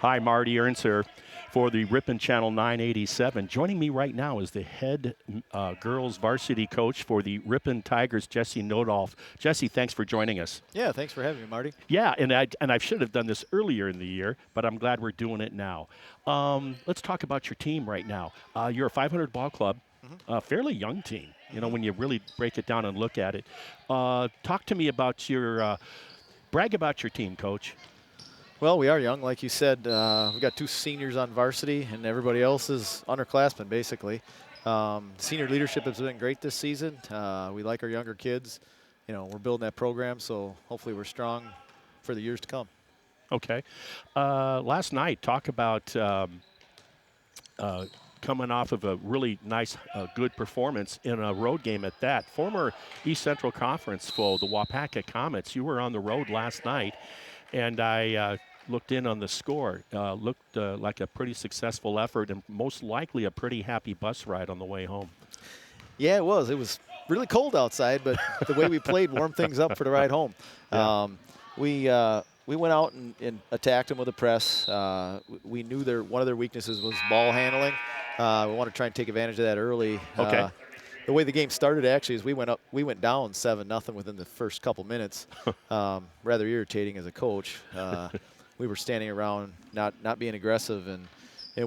Hi, Marty Ernst here for the Ripon Channel 987. Joining me right now is the head girls varsity coach for the Ripon Tigers, Jesse Nodolf. Jesse, thanks for joining us. Yeah, thanks for having me, Marty. Yeah, and I should have done this earlier in the year, but I'm glad we're doing it now. Let's talk about your team right now. You're a 500 ball club, a fairly young team, you know, when you really break it down and look at it. Talk to me about brag about your team, Coach. Well, we are young, like you said. We've got 2 seniors on varsity, and everybody else is underclassmen, basically. Senior leadership has been great this season. We like our younger kids. You know, we're building that program, so hopefully we're strong for the years to come. Okay. Last night, talk about coming off of a really nice, good performance in a road game at that. Former East Central Conference foe, the Wapaka Comets, you were on the road last night, and I looked in on the score. Looked like a pretty successful effort and most likely a pretty happy bus ride on the way home. Yeah, it was. It was really cold outside, but the way we played warmed things up for the ride home. Yeah. We went out and attacked them with a press. We knew one of their weaknesses was ball handling. We want to try and take advantage of that early. Okay. The way the game started actually is we went down 7-0 within the first couple minutes. Rather irritating as a coach. We were standing around not being aggressive, and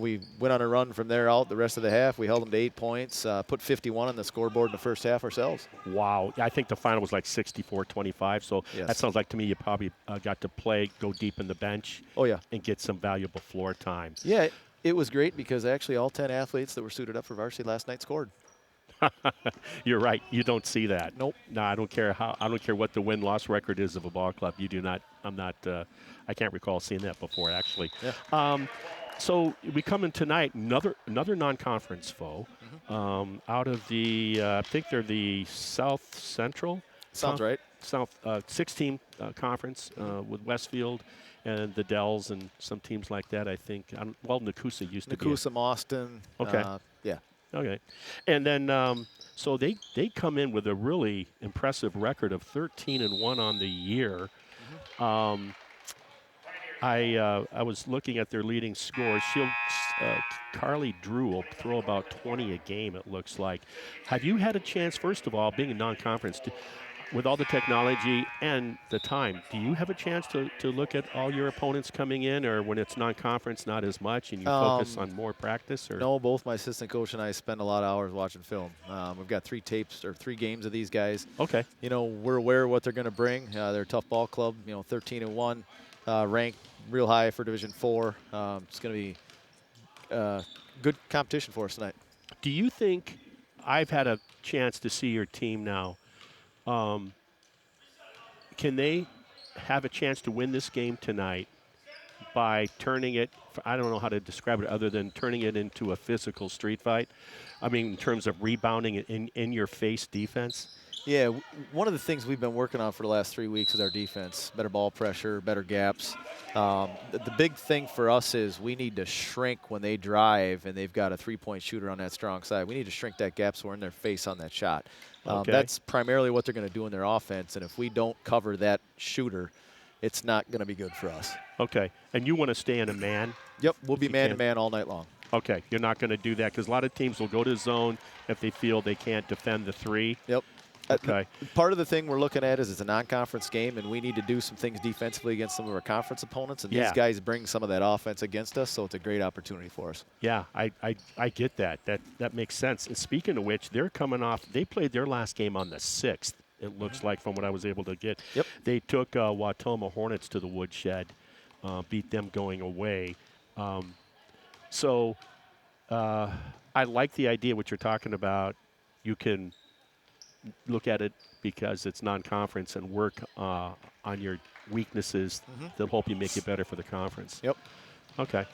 we went on a run from there out the rest of the half. We held them to 8 points, put 51 on the scoreboard in the first half ourselves. Wow. I think the final was like 64-25, so Yes. that sounds like to me you probably got to go deep in the bench. Oh, yeah. And get some valuable floor time. Yeah, it was great because actually all 10 athletes that were suited up for varsity last night scored. You're right. You don't see that. Nope. No, I don't care what the win-loss record is of a ball club. You do not. I'm not. I can't recall seeing that before, actually. Yeah. So we come in tonight, another non-conference foe, out of the. I think they're the South Central. Sounds right. South 16 conference with Westfield and the Dells and some teams like that. I think. Nakusa used to be. Nakusa, Austin. Okay. Yeah. Okay. And then, so they come in with a really impressive record of 13-1 on the year. I was looking at their leading scores. Carly Drew will throw about 20 a game, it looks like. Have you had a chance, first of all, being a non-conference, with all the technology and the time, do you have a chance to look at all your opponents coming in, or when it's non-conference, not as much, and you focus on more practice? Or? No, both my assistant coach and I spend a lot of hours watching film. We've got 3 games of these guys. Okay. You know, we're aware of what they're going to bring. They're a tough ball club, 13-1, ranked real high for Division 4. It's going to be good competition for us tonight. Do you think, I've had a chance to see your team now, can they have a chance to win this game tonight by turning it, I don't know how to describe it other than turning it into a physical street fight? I mean, in terms of rebounding in your face defense? Yeah, one of the things we've been working on for the last 3 weeks is our defense. Better ball pressure, better gaps. The big thing for us is we need to shrink when they drive and they've got a 3-point shooter on that strong side. We need to shrink that gap so we're in their face on that shot. Okay. That's primarily what they're going to do in their offense, and if we don't cover that shooter, it's not going to be good for us. Okay, and you want to stay in a man? Yep, we'll be man-to-man all night long. Okay, you're not going to do that because a lot of teams will go to zone if they feel they can't defend the 3. Yep. Okay. Part of the thing we're looking at is it's a non-conference game, and we need to do some things defensively against some of our conference opponents, and these guys bring some of that offense against us, so it's a great opportunity for us. Yeah, I get that. That makes sense. And speaking of which, they're coming off, they played their last game on the 6th, it looks like, from what I was able to get. Yep. They took Watoma Hornets to the woodshed, beat them going away. So I like the idea what you're talking about. You can look at it because it's non-conference and work on your weaknesses that'll help you make you better for the conference. Yep. Okay.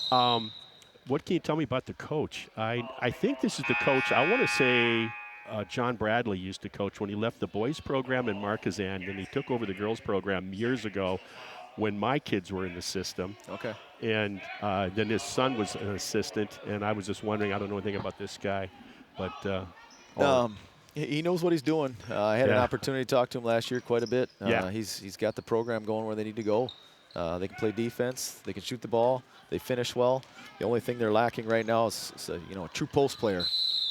What can you tell me about the coach? I think this is the coach, I want to say John Bradley used to coach when he left the boys program in Marquezan, and he took over the girls program years ago when my kids were in the system. Okay. And then his son was an assistant, and I was just wondering, I don't know anything about this guy, but he knows what he's doing. I had an opportunity to talk to him last year quite a bit. He's got the program going where they need to go. They can play defense. They can shoot the ball. They finish well. The only thing they're lacking right now is a true post player.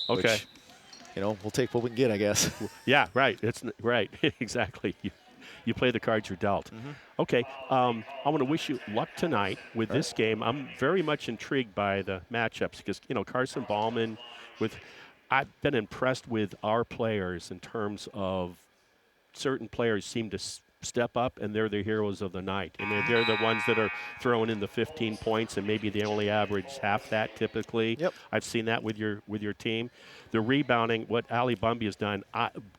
Okay. Which, we'll take what we can get, I guess. Yeah, right. It's right. Exactly. You play the cards you're dealt. Okay. I want to wish you luck tonight with this game. I'm very much intrigued by the matchups because, Carson Ballman I've been impressed with our players in terms of certain players seem to step up and they're the heroes of the night. I mean, they're the ones that are throwing in the 15 points and maybe they only average half that typically. Yep. I've seen that with your team. The rebounding, what Ali Bumby has done,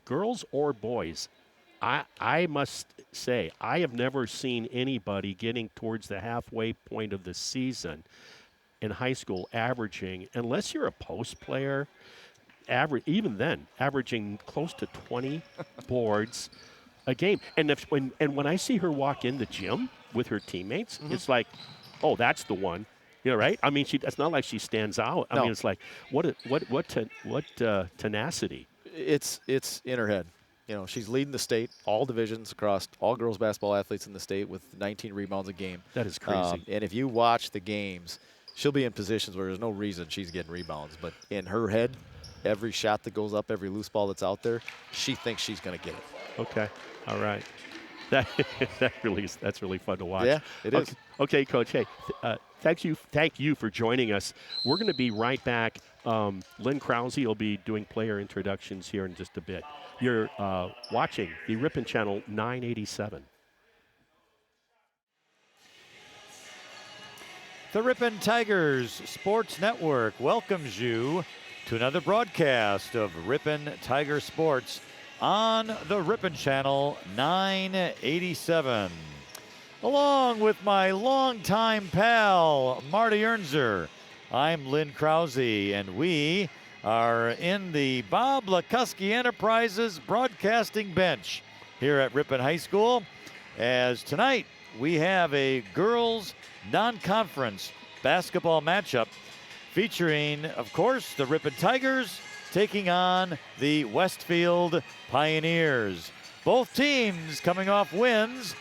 girls or boys, I must say, I have never seen anybody getting towards the halfway point of the season in high school averaging, unless you're a post player, even then, averaging close to 20 boards a game. And when I see her walk in the gym with her teammates, it's like, oh, that's the one. Right? I mean, it's not like she stands out. I mean, it's like, what tenacity. It's in her head. She's leading the state, all divisions across all girls basketball athletes in the state with 19 rebounds a game. That is crazy. And if you watch the games, she'll be in positions where there's no reason she's getting rebounds. But in her head, every shot that goes up, every loose ball that's out there, she thinks she's going to get it. Okay. All right. That's really fun to watch. Yeah, it is. Okay, Coach. Hey, thank you for joining us. We're going to be right back. Lynn Krause will be doing player introductions here in just a bit. You're watching the Ripon Channel 987. The Ripon Tigers Sports Network welcomes you to another broadcast of Ripon Tiger Sports on the Ripon Channel 987. Along with my longtime pal, Marty Ernzer, I'm Lynn Krause, and we are in the Bob Lukuski Enterprises broadcasting bench here at Ripon High School, as tonight we have a girls non-conference basketball matchup featuring, of course, the Ripon Tigers taking on the Westfield Pioneers. Both teams coming off wins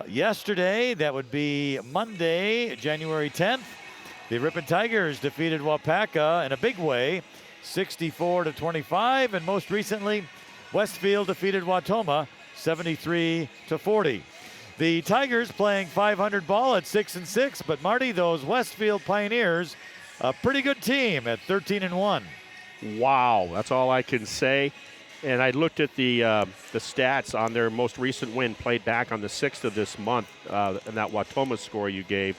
yesterday. That would be Monday, January 10th. The Ripon Tigers defeated Wapaka in a big way, 64-25, and most recently, Westfield defeated Watoma, 73-40. The Tigers playing 500 ball at 6-6, but Marty, those Westfield Pioneers, a pretty good team at 13-1. Wow, that's all I can say. And I looked at the stats on their most recent win, played back on the 6th of this month, and that Watoma score you gave.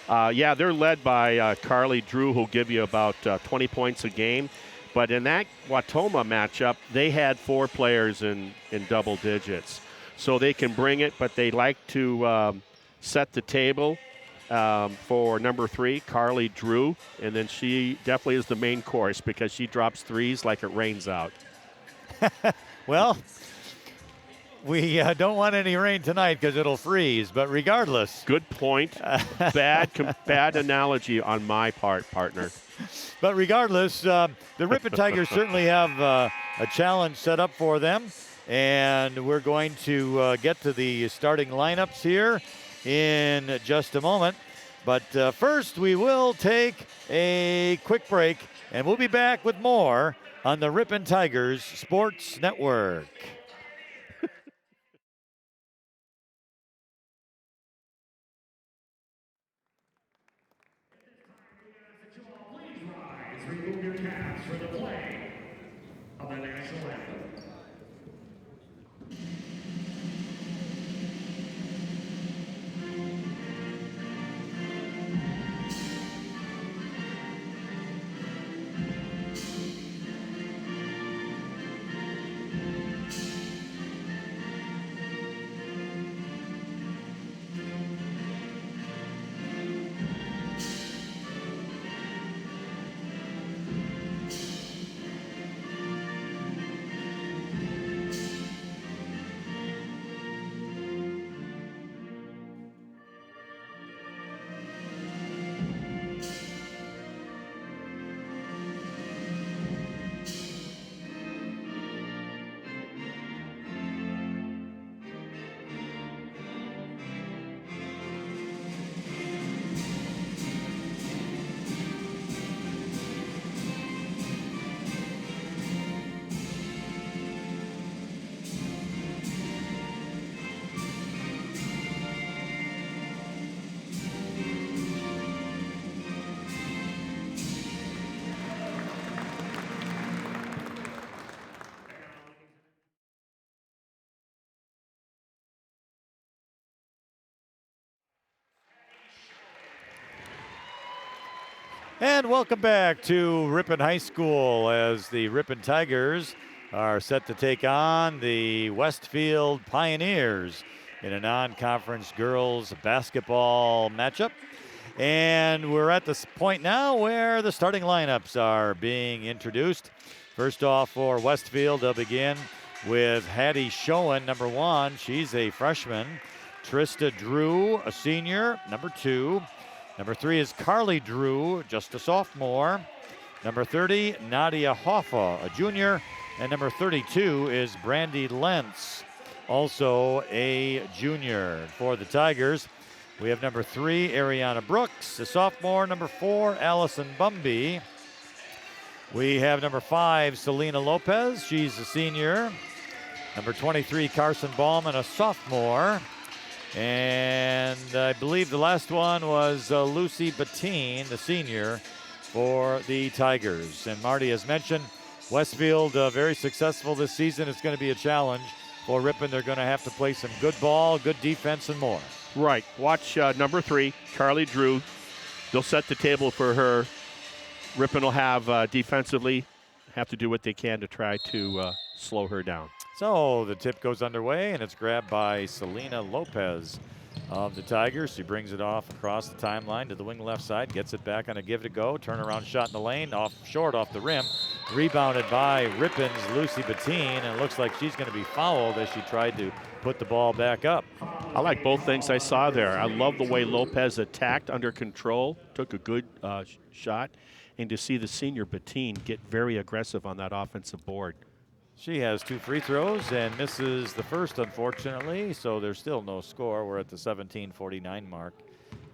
Yeah, they're led by Carly Drew, who'll give you about 20 points a game. But in that Watoma matchup, they had 4 players in double digits. So they can bring it, but they like to set the table for number 3, Carly Drew. And then she definitely is the main course because she drops threes like it rains out. Well, we don't want any rain tonight because it'll freeze, but regardless. Good point. Bad analogy on my part, partner. But regardless, the Ripon Tigers certainly have a challenge set up for them. And we're going to get to the starting lineups here in just a moment. But first, we will take a quick break, and we'll be back with more on the Ripon Tigers Sports Network. Remove your caps for the play of the national anthem. And welcome back to Ripon High School as the Ripon Tigers are set to take on the Westfield Pioneers in a non-conference girls basketball matchup. And we're at this point now where the starting lineups are being introduced. First off for Westfield, they'll begin with Hattie Schoen, number 1. She's a freshman. Trista Drew, a senior, number 2. Number 3 is Carly Drew, just a sophomore. Number 30, Nadia Hoffa, a junior. And number 32 is Brandy Lentz, also a junior. For the Tigers, we have number 3, Ariana Brooks, a sophomore. Number 4, Allison Bumby. We have number 5, Selena Lopez. She's a senior. Number 23, Carson Ballman, a sophomore. And I believe the last one was Lucy Bettine, the senior for the Tigers. And Marty has mentioned Westfield very successful this season. It's going to be a challenge for Ripon. They're going to have to play some good ball, good defense, and more. Right. Watch number 3, Carly Drew. They'll set the table for her. Ripon will have defensively have to do what they can to try to slow her down. So the tip goes underway, and it's grabbed by Selena Lopez of the Tigers. She brings it off across the timeline to the wing left side, gets it back on a give it a go, turnaround shot in the lane, short off the rim, rebounded by Ripon's Lucy Bettine, and it looks like she's going to be fouled as she tried to put the ball back up. I like both things I saw there. I love the way Lopez attacked under control, took a good shot, and to see the senior Bettine get very aggressive on that offensive board. She has 2 free throws and misses the first, unfortunately, so there's still no score. We're at the 17:49 mark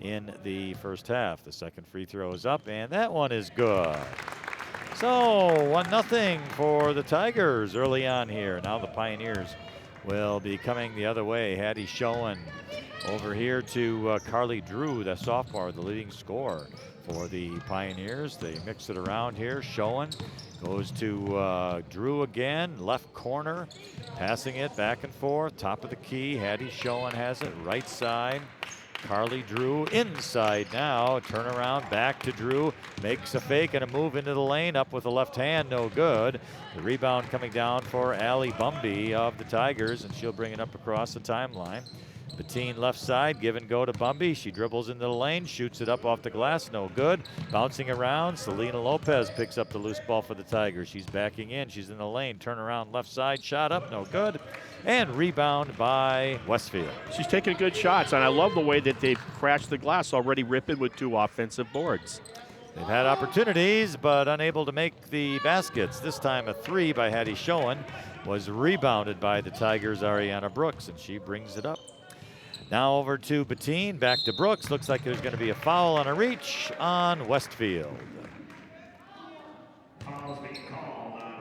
in the first half. The second free throw is up, and that one is good. So 1-0 for the Tigers early on here. Now the Pioneers will be coming the other way. Hattie Schoen over here to Carly Drew, the sophomore, the leading scorer for the Pioneers. They mix it around here. Schoen goes to Drew again, left corner, passing it back and forth, top of the key. Hattie Schoen has it, right side. Carly Drew inside now, turn around, back to Drew, makes a fake and a move into the lane, up with the left hand, no good. The rebound coming down for Allie Bumby of the Tigers, and she'll bring it up across the timeline. Bettine left side, give and go to Bumby. She dribbles into the lane, shoots it up off the glass, no good. Bouncing around, Selena Lopez picks up the loose ball for the Tigers. She's backing in, she's in the lane, turn around left side, shot up, no good. And rebound by Westfield. She's taking good shots, and I love the way that they've crashed the glass already, Ripon with 2 offensive boards. They've had opportunities, but unable to make the baskets. This time a 3 by Hattie Schoen was rebounded by the Tigers' Ariana Brooks, and she brings it up. Now over to Bettine, back to Brooks. Looks like there's going to be a foul on a reach on Westfield.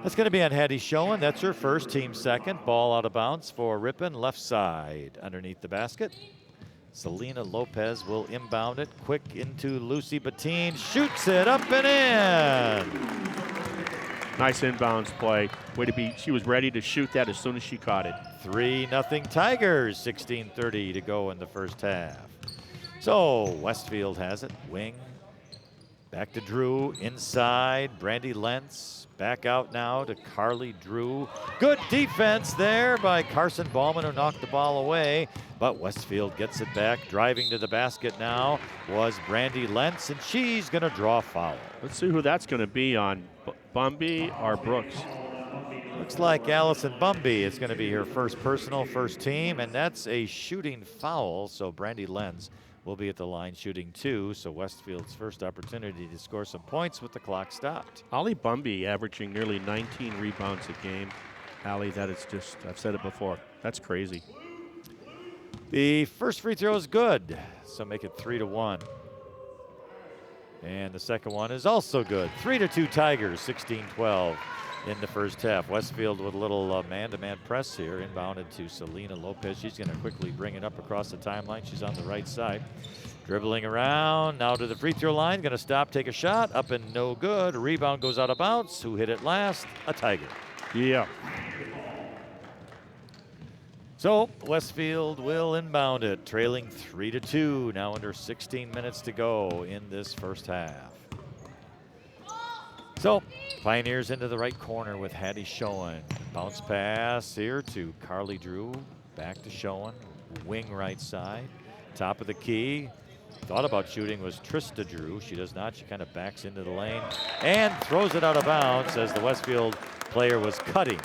That's going to be on Hattie Schoen. That's her first, team second. Ball out of bounds for Ripon, left side underneath the basket. Selena Lopez will inbound it, quick into Lucy Bettine, shoots it up and in. Nice inbounds play. Way to be, she was ready to shoot that as soon as she caught it. 3-0 Tigers, 16:30 to go in the first half. So Westfield has it, wing. Back to Drew, inside, Brandy Lentz. Back out now to Carly Drew. Good defense there by Carson Ballman, who knocked the ball away. But Westfield gets it back. Driving to the basket now was Brandy Lentz, and she's going to draw a foul. Let's see who that's going to be on, Bumby or Brooks. Looks like Allison Bumby. It's going to be her first personal, first team, and that's a shooting foul. So Brandy Lentz will be at the line shooting 2. So Westfield's first opportunity to score some points with the clock stopped. Allie Bumby averaging nearly 19 rebounds a game. Allie, that is just, I've said it before, that's crazy. The first free throw is good, so make it 3-1. And the second one is also good. 3-2 Tigers, 16-12 in the first half. Westfield with a little man-to-man press here, inbounded to Selena Lopez. She's going to quickly bring it up across the timeline. She's on the right side. Dribbling around, now to the free throw line. Going to stop, take a shot, up and no good. Rebound goes out of bounds. Who hit it last? A Tiger. Yeah. So Westfield will inbound it, trailing 3-2, now under 16 minutes to go in this first half. So, Pioneers into the right corner with Hattie Schoen. Bounce pass here to Carly Drew. Back to Schoen. Wing right side. Top of the key. Thought about shooting was Trista Drew. She does not. She kind of backs into the lane and throws it out of bounds as the Westfield player was cutting.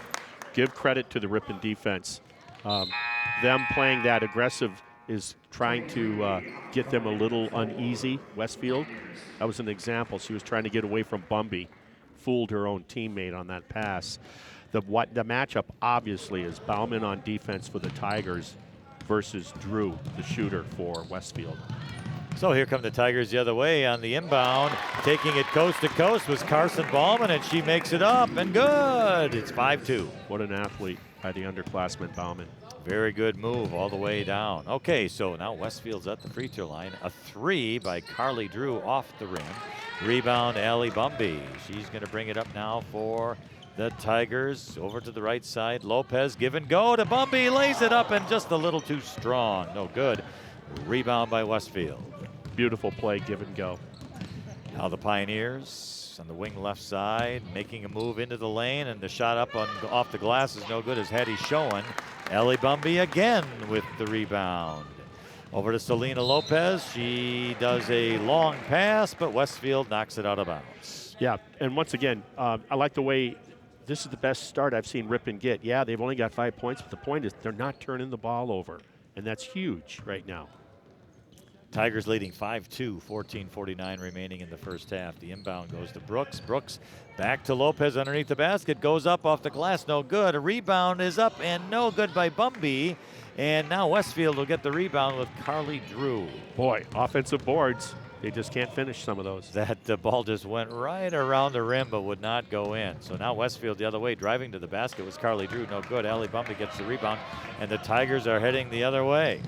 Give credit to the Ripon defense. Them playing that aggressive is trying to get them a little uneasy. Westfield, that was an example. She was trying to get away from Bumby, fooled her own teammate on that pass. The matchup obviously is Bauman on defense for the Tigers versus Drew, the shooter for Westfield. So here come the Tigers the other way on the inbound. Taking it coast to coast was Carson Ballman, and she makes it up, and good. It's 5-2. What an athlete by the underclassman Bauman. Very good move all the way down. Okay, so now Westfield's at the free throw line. A 3 by Carly Drew off the rim. Rebound, Allie Bumby. She's going to bring it up now for the Tigers. Over to the right side. Lopez give and go to Bumby. Lays it up and just a little too strong. No good. Rebound by Westfield. Beautiful play, give and go. Now the Pioneers on the wing left side, making a move into the lane, and the shot up off the glass is no good as Hattie Schoen. Ellie Bumby again with the rebound. Over to Selena Lopez. She does a long pass, but Westfield knocks it out of bounds. Yeah, and once again, I like the way this is the best start I've seen Ripon get. Yeah, they've only got 5 points, but the point is they're not turning the ball over, and that's huge right now. Tigers leading 5-2, 14:49 remaining in the first half. The inbound goes to Brooks. Brooks back to Lopez underneath the basket. Goes up off the glass, no good. A rebound is up and no good by Bumby. And now Westfield will get the rebound with Carly Drew. Boy, offensive boards. They just can't finish some of those. That ball just went right around the rim but would not go in. So now Westfield the other way, driving to the basket was Carly Drew. No good. Allie Bumby gets the rebound, and the Tigers are heading the other way.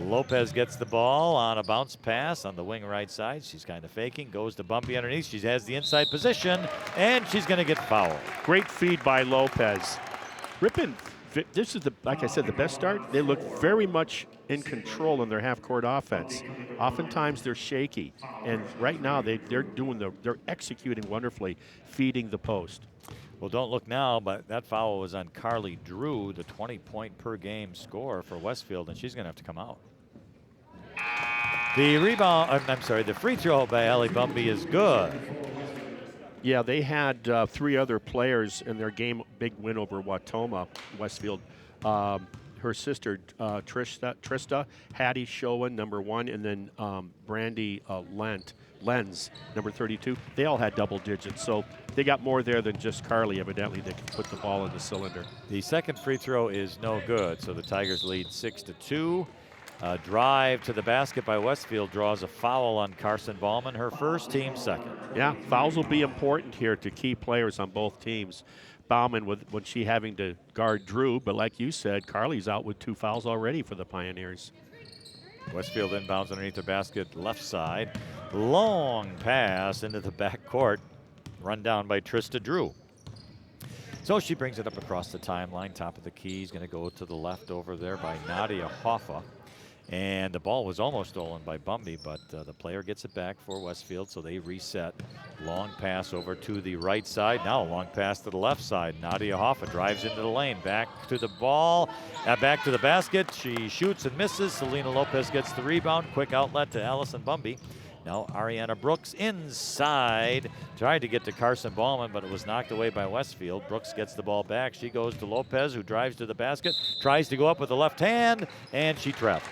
Lopez gets the ball on a bounce pass on the wing right side. She's kind of faking, goes to Bumby underneath. She has the inside position, and she's going to get fouled. Great feed by Lopez. Ripon, this is, like I said, the best start. They look very much in control in their half-court offense. Oftentimes they're shaky, and right now they're executing wonderfully, feeding the post. Well, don't look now, but that foul was on Carly Drew, the 20-point per game scorer for Westfield, and she's going to have to come out. The rebound, the free throw by Allie Bumby is good. Yeah, they had 3 other players in their game, big win over Watoma, Westfield. Her sister, Trista, Hattie Schoen, number 1, and then Brandy Lenz, number 32. They all had double digits, so they got more there than just Carly. Evidently, they can put the ball in the cylinder. The second free throw is no good, so the Tigers lead 6-2. Drive to the basket by Westfield draws a foul on Carson Ballman, her first, team second. Yeah, fouls will be important here to key players on both teams. Bauman when she having to guard Drew, but like you said, Carly's out with 2 fouls already for the Pioneers. Westfield inbounds underneath the basket, left side. Long pass into the backcourt, run down by Trista Drew. So she brings it up across the timeline, top of the key. Is going to go to the left over there by Nadia Hoffa. And the ball was almost stolen by Bumby, but the player gets it back for Westfield, so they reset. Long pass over to the right side. Now a long pass to the left side. Nadia Hoffa drives into the lane. Back to the ball. Back to the basket. She shoots and misses. Selena Lopez gets the rebound. Quick outlet to Allison Bumby. Now Ariana Brooks inside. Tried to get to Carson Ballman, but it was knocked away by Westfield. Brooks gets the ball back. She goes to Lopez, who drives to the basket. Tries to go up with the left hand, and she trapped.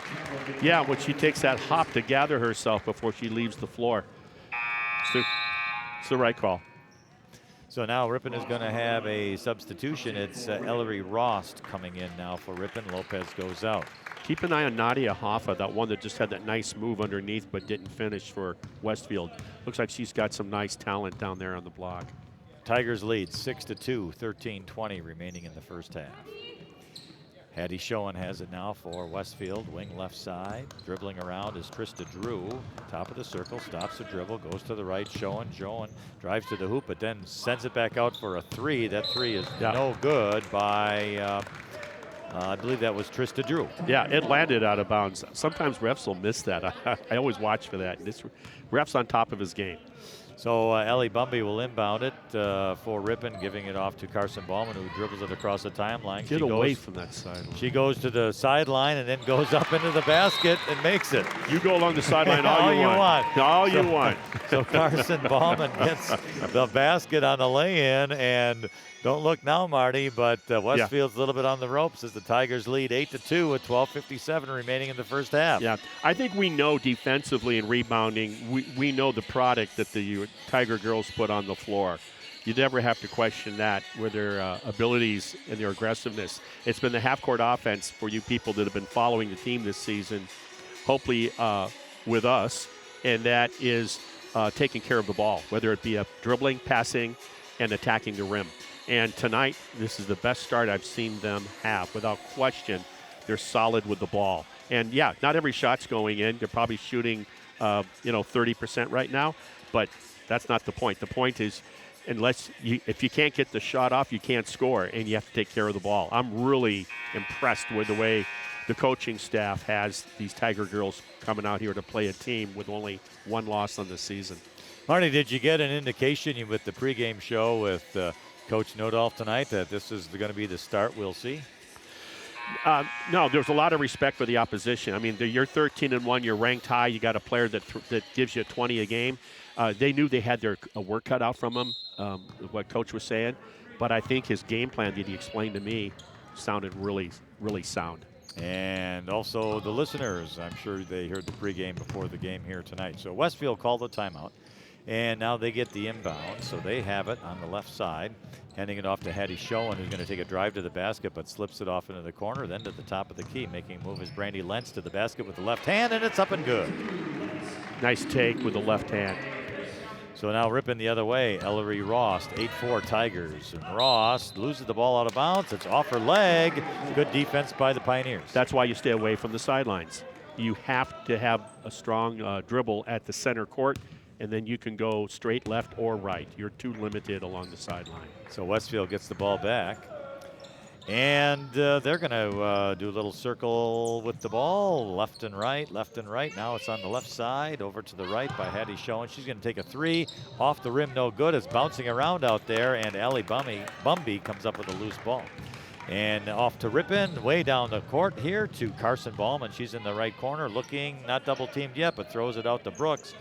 Yeah, when she takes that hop to gather herself before she leaves the floor. It's the right call. So now Ripon is going to have a substitution. It's Ellery Rost coming in now for Ripon. Lopez goes out. Keep an eye on Nadia Hoffa, that one that just had that nice move underneath but didn't finish for Westfield. Looks like she's got some nice talent down there on the block. Tigers lead 6-2, 13:20 remaining in the first half. Hattie Schoen has it now for Westfield, wing left side. Dribbling around is Trista Drew. Top of the circle, stops the dribble, goes to the right. Schoen drives to the hoop, but then sends it back out for a 3. That 3 is no good by, I believe that was Trista Drew. Yeah, it landed out of bounds. Sometimes refs will miss that. I always watch for that. This ref's on top of his game. So Ellie Bumby will inbound it for Ripon, giving it off to Carson Ballman, who dribbles it across the timeline. Get away from that sideline. She goes to the sideline and then goes up into the basket and makes it. You go along the sideline all you want. All you want. So Carson Ballman gets the basket on the lay-in, and don't look now, Marty, but Westfield's a little bit on the ropes as the Tigers lead 8-2 with 12:57 remaining in the first half. Yeah, I think we know defensively and rebounding, we know the product that the Tiger girls put on the floor. You never have to question that with their abilities and their aggressiveness. It's been the half-court offense for you people that have been following the team this season, hopefully with us, and that is taking care of the ball, whether it be dribbling, passing, and attacking the rim. And tonight, this is the best start I've seen them have. Without question, they're solid with the ball. And, yeah, not every shot's going in. They're probably shooting, 30% right now. But that's not the point. The point is, if you can't get the shot off, you can't score, and you have to take care of the ball. I'm really impressed with the way the coaching staff has these Tiger girls coming out here to play a team with only one loss on the season. Marty, did you get an indication with the pregame show with Coach Nodolf tonight that this is going to be the start we'll see? No, there's a lot of respect for the opposition. I mean, you're 13-1, you're ranked high, you got a player that gives you 20 a game. They knew they had their work cut out from them, what Coach was saying, but I think his game plan that he explained to me sounded really, really sound. And also the listeners, I'm sure they heard the pregame before the game here tonight. So Westfield called the timeout. And now they get the inbound, so they have it on the left side, handing it off to Hattie Schoen, who's going to take a drive to the basket, but slips it off into the corner, then to the top of the key. Making a move is Brandy Lentz to the basket with the left hand, and it's up and good. Nice take with the left hand. So now Ripon the other way. Ellery Ross, 8-4 Tigers. And Ross loses the ball out of bounds. It's off her leg. Good defense by the Pioneers. That's why you stay away from the sidelines. You have to have a strong dribble at the center court, and then you can go straight left or right. You're too limited along the sideline. So Westfield gets the ball back. And they're going to do a little circle with the ball, left and right, left and right. Now it's on the left side, over to the right by Hattie Schoen. She's going to take a three, off the rim, no good. It's bouncing around out there, and Allie Bumby comes up with a loose ball. And off to Ripon, way down the court here to Carson Ballman. She's in the right corner, looking, not double teamed yet, but throws it out to Brooks.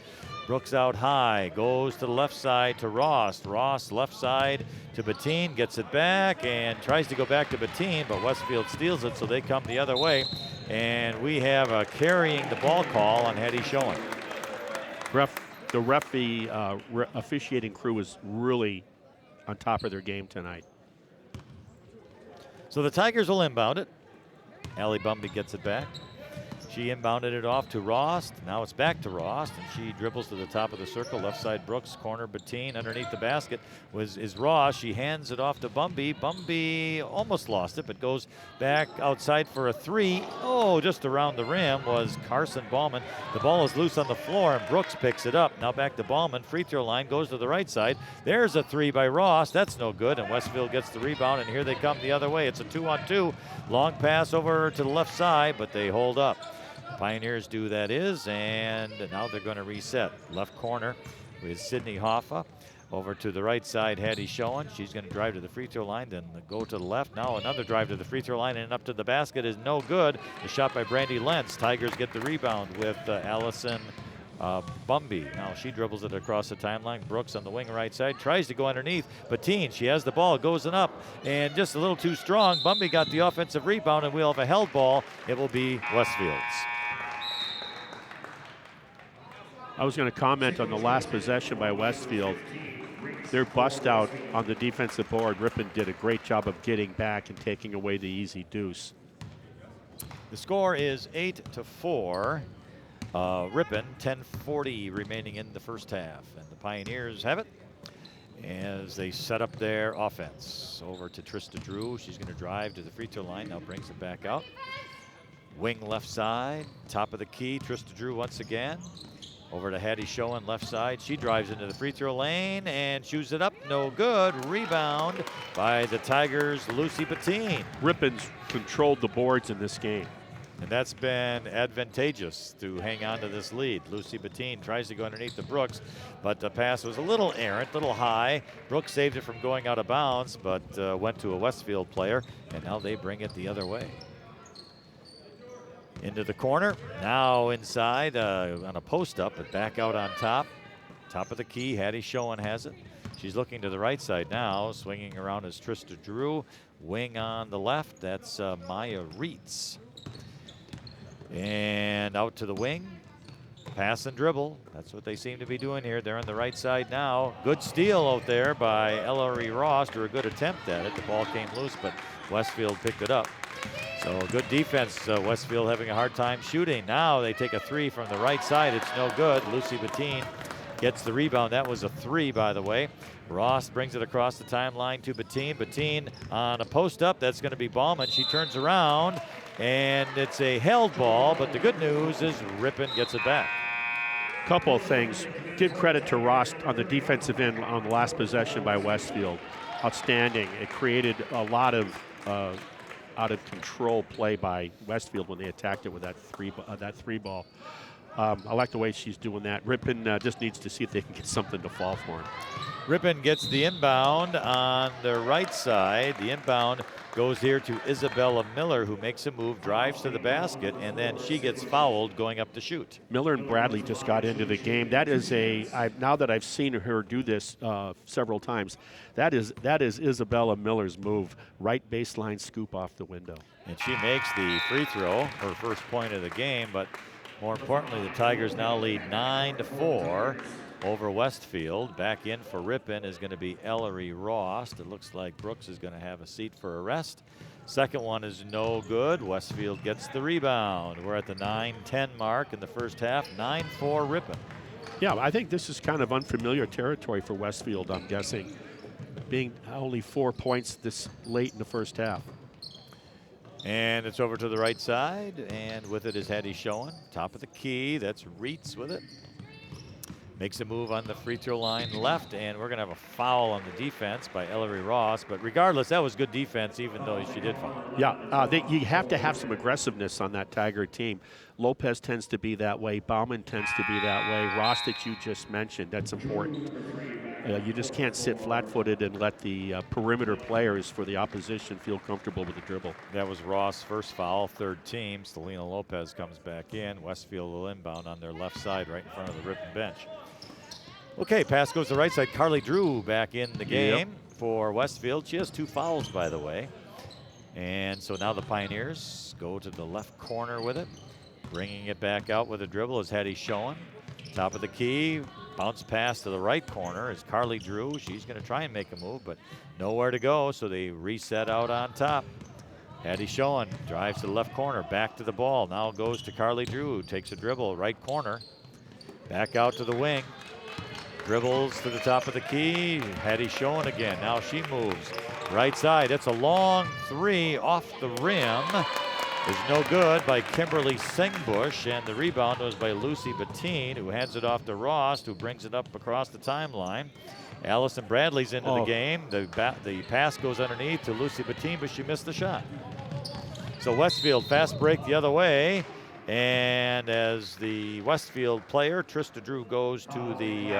Brooks out high, goes to the left side to Ross. Ross left side to Bettine, gets it back and tries to go back to Bettine, but Westfield steals it, so they come the other way. And we have a carrying the ball call on Hattie Schoen. The officiating crew is really on top of their game tonight. So the Tigers will inbound it. Allie Bumby gets it back. She inbounded it off to Ross. Now it's back to Ross, and she dribbles to the top of the circle. Left side Brooks, corner Bettine. Underneath the basket is Ross. She hands it off to Bumby. Bumby almost lost it, but goes back outside for a three. Oh, just around the rim was Carson Ballman. The ball is loose on the floor, and Brooks picks it up. Now back to Ballman. Free throw line goes to the right side. There's a three by Ross. That's no good, and Westfield gets the rebound, and here they come the other way. It's a 2-on-2. Long pass over to the left side, but they hold up. Pioneers do that and now they're going to reset. Left corner with Sydney Hoffa. Over to the right side, Hattie Schoen. She's going to drive to the free throw line, then go to the left. Now another drive to the free throw line and up to the basket is no good. The shot by Brandy Lentz. Tigers get the rebound with Allison Bumby. Now she dribbles it across the timeline. Brooks on the wing right side tries to go underneath. Bettine, she has the ball, goes up, and just a little too strong. Bumby got the offensive rebound, and we'll have a held ball. It will be Westfield's. I was going to comment on the last possession by Westfield. Their bust out on the defensive board. Ripon did a great job of getting back and taking away the easy deuce. The score is 8-4. Ripon, 10:40 remaining in the first half. And the Pioneers have it as they set up their offense. Over to Trista Drew. She's going to drive to the free throw line. Now brings it back out. Wing left side, top of the key. Trista Drew once again. Over to Hattie Schoen, left side. She drives into the free throw lane and shoots it up. No good. Rebound by the Tigers' Lucy Bettine. Ripon's controlled the boards in this game. And that's been advantageous to hang on to this lead. Lucy Bettine tries to go underneath the Brooks, but the pass was a little errant, a little high. Brooks saved it from going out of bounds, but went to a Westfield player, and now they bring it the other way. Into the corner, now inside on a post-up, but back out on top. Top of the key, Hattie Schoen has it. She's looking to the right side now, swinging around is Trista Drew. Wing on the left, that's Maya Reitz. And out to the wing, pass and dribble. That's what they seem to be doing here. They're on the right side now. Good steal out there by Ellery Rost, or a good attempt at it. The ball came loose, but Westfield picked it up. So good defense. Westfield having a hard time shooting. Now they take a three from the right side. It's no good. Lucy Bettine gets the rebound. That was a three, by the way. Ross brings it across the timeline to Bettine. Bettine on a post up. That's going to be Ballman. She turns around, and it's a held ball, but the good news is Ripon gets it back. Couple of things. Give credit to Ross on the defensive end on the last possession by Westfield. Outstanding. It created a lot of out of control play by Westfield when they attacked it with that three ball. I like the way she's doing that. Ripon just needs to see if they can get something to fall for him. Ripon gets the inbound on the right side. The inbound goes here to Isabella Miller, who makes a move, drives to the basket, and then she gets fouled going up to shoot. Miller and Bradley just got into the game. That is now that I've seen her do this several times, that is Isabella Miller's move. Right baseline scoop off the window. And she makes the free throw, her first point of the game, but more importantly, the Tigers now lead 9-4 over Westfield. Back in for Ripon is going to be Ellery Rost. It looks like Brooks is going to have a seat for a rest. Second one is no good. Westfield gets the rebound. We're at the 9-10 mark in the first half. 9-4 Ripon. Yeah, I think this is kind of unfamiliar territory for Westfield, I'm guessing, being only 4 points this late in the first half. And it's over to the right side, and with it is Hattie Schoen. Top of the key, that's Reitz with it. Makes a move on the free throw line left, and we're going to have a foul on the defense by Ellery Ross. But regardless, that was good defense, even though she did foul. Yeah, you have to have some aggressiveness on that Tiger team. Lopez tends to be that way. Bauman tends to be that way. Ross that you just mentioned, that's important. You just can't sit flat-footed and let the perimeter players for the opposition feel comfortable with the dribble. That was Ross' first foul, third team. Selena Lopez comes back in. Westfield will inbound on their left side right in front of the Ripon bench. Okay, pass goes to the right side. Carly Drew back in the game for Westfield. She has 2 fouls, by the way. And so now the Pioneers go to the left corner with it. Bringing it back out with a dribble is Hattie Schoen. Top of the key, bounce pass to the right corner is Carly Drew. She's going to try and make a move, but nowhere to go, so they reset out on top. Hattie Schoen drives to the left corner, back to the ball. Now goes to Carly Drew, takes a dribble, right corner. Back out to the wing. Dribbles to the top of the key. Hattie Schoen again. Now she moves. Right side. It's a long three off the rim. Is no good by Kimberly Singbush, and the rebound was by Lucy Bettine, who hands it off to Ross, who brings it up across the timeline. Allison Bradley's into the game. The pass goes underneath to Lucy Bettine, but she missed the shot. So Westfield fast break the other way. And as the Westfield player, Trista Drew, goes to the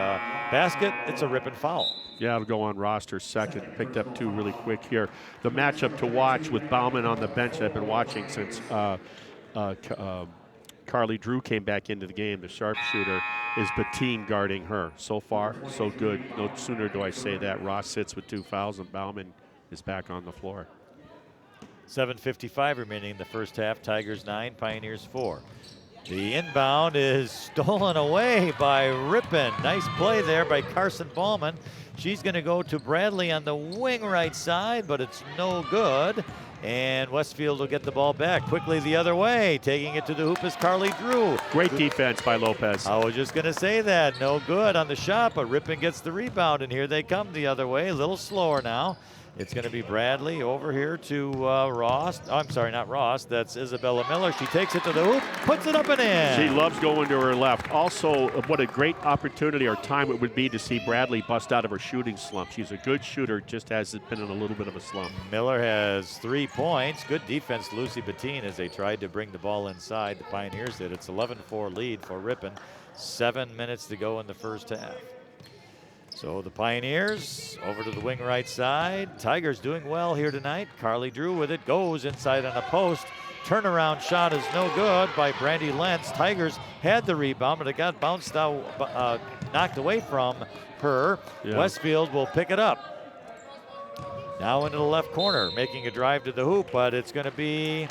basket, it's a Ripon foul. Yeah, it'll go on roster second. Picked up 2 really quick here. The matchup to watch with Bauman on the bench that I've been watching since Carly Drew came back into the game, the sharpshooter, is Bettine guarding her. So far, so good. No sooner do I say that. Ross sits with 2 fouls, and Bauman is back on the floor. 7:55 remaining in the first half. Tigers 9, Pioneers 4. The inbound is stolen away by Ripon. Nice play there by Carson Ballman. She's going to go to Bradley on the wing right side, but it's no good. And Westfield will get the ball back quickly the other way. Taking it to the hoop is Carly Drew. Great defense by Lopez. I was just going to say that. No good on the shot, but Ripon gets the rebound, and here they come the other way. A little slower now. It's going to be Bradley over here to Ross. Oh, I'm sorry, not Ross. That's Isabella Miller. She takes it to the hoop, puts it up and in. She loves going to her left. Also, what a great opportunity or time it would be to see Bradley bust out of her shooting slump. She's a good shooter, just has been in a little bit of a slump. Miller has 3 points. Good defense, Lucy Bettine, as they tried to bring the ball inside. The Pioneers did. It's 11-4 lead for Ripon. 7 minutes to go in the first half. So the Pioneers over to the wing right side. Tigers doing well here tonight. Carly Drew with it, goes inside on a post. Turnaround shot is no good by Brandy Lentz. Tigers had the rebound, but it got bounced out, knocked away from her. Yeah. Westfield will pick it up. Now into the left corner, making a drive to the hoop, but it's going to be,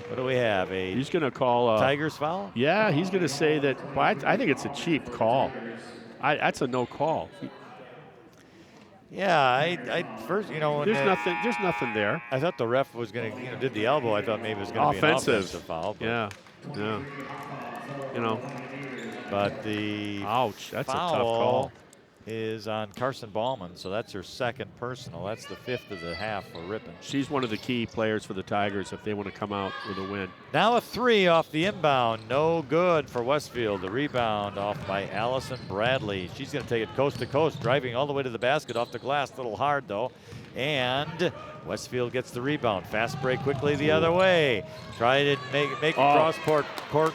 what do we have? He's going to call Tigers foul? Yeah, he's going to say that. Well, I think it's a cheap call. That's a no call. Yeah, I first, there's nothing there. I thought the ref was going to, did the elbow. I thought maybe it was going to be an offensive foul. But Yeah. But the ouch, that's a foul tough call. Is on Carson Ballman, so that's her 2nd personal. That's the 5th of the half for Ripon. She's one of the key players for the Tigers if they want to come out with a win. Now a 3 off the inbound, no good for Westfield. The rebound off by Allison Bradley. She's going to take it coast to coast, driving all the way to the basket off the glass. A little hard though. And Westfield gets the rebound. Fast break quickly the other way. Try to make a cross-court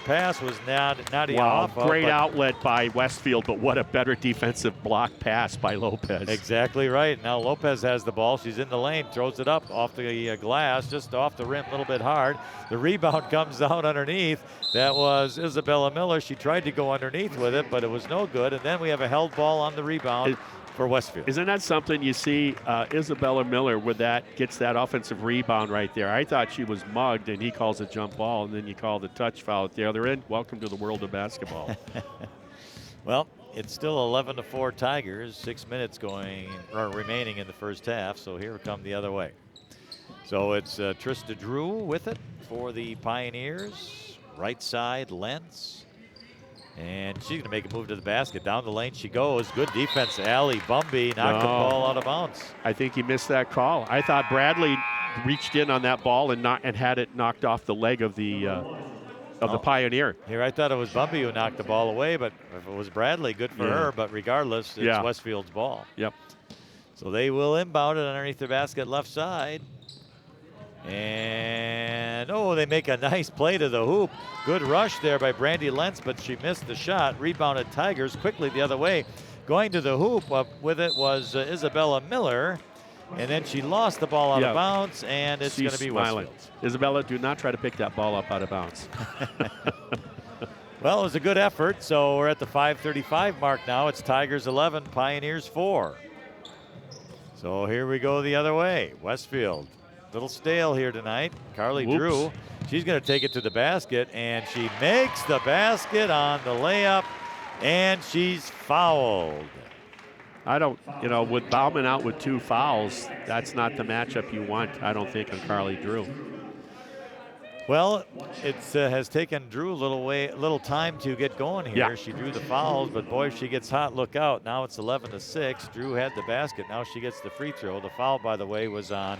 pass was Nadia Wow, Hoffa, great outlet by Westfield, but what a better defensive block pass by Lopez. Exactly right. Now Lopez has the ball. She's in the lane, throws it up off the glass, just off the rim a little bit hard. The rebound comes out underneath. That was Isabella Miller. She tried to go underneath with it, but it was no good. And then we have a held ball on the rebound for Westfield. Isn't that something you see? Isabella Miller with that gets that offensive rebound right there. I thought she was mugged, and he calls a jump ball, and then you call the touch foul at the other end. Welcome to the world of basketball. Well, it's still 11-4 Tigers. 6 minutes remaining in the first half. So here we come the other way. So it's Trista Drew with it for the Pioneers. Right side, Lentz. And she's going to make a move to the basket. Down the lane she goes. Good defense. Allie Bumby knocked the ball out of bounds. I think he missed that call. I thought Bradley reached in on that ball and had it knocked off the leg of the Pioneer. Here I thought it was Bumby who knocked the ball away, but if it was Bradley, good for her. But regardless, it's Westfield's ball. Yep. So they will inbound it underneath the basket left side. And, they make a nice play to the hoop. Good rush there by Brandy Lentz, but she missed the shot. Rebounded Tigers quickly the other way. Going to the hoop with it was Isabella Miller. And then she lost the ball out of bounds, and it's going to be Westfield. Isabella, do not try to pick that ball up out of bounds. Well, it was a good effort. So we're at the 5:35 mark now. It's Tigers 11, Pioneers 4. So here we go the other way. Westfield. Little stale here tonight. Carly Drew, she's going to take it to the basket, and she makes the basket on the layup, and she's fouled. I don't, with Bauman out with 2 fouls, that's not the matchup you want, I don't think, on Carly Drew. Well, it has taken Drew a little time to get going here. Yeah. She drew the fouls, but boy, if she gets hot, look out. Now it's 11-6. Drew had the basket. Now she gets the free throw. The foul, by the way, was on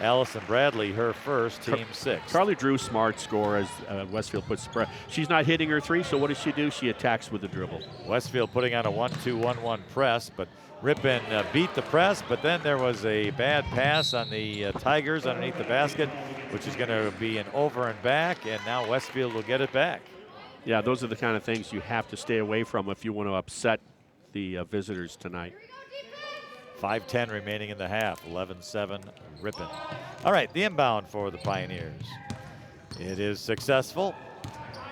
Allison Bradley, her first, team 6. Carly Drew, smart score as Westfield puts spread. She's not hitting her 3, so what does she do? She attacks with the dribble. Westfield putting on a 1-2-1-1 press, but Ripon beat the press, but then there was a bad pass on the Tigers underneath the basket, which is going to be an over and back, and now Westfield will get it back. Yeah, those are the kind of things you have to stay away from if you want to upset the visitors tonight. 5:10 remaining in the half, 11-7 Ripon. All right, the inbound for the Pioneers. It is successful.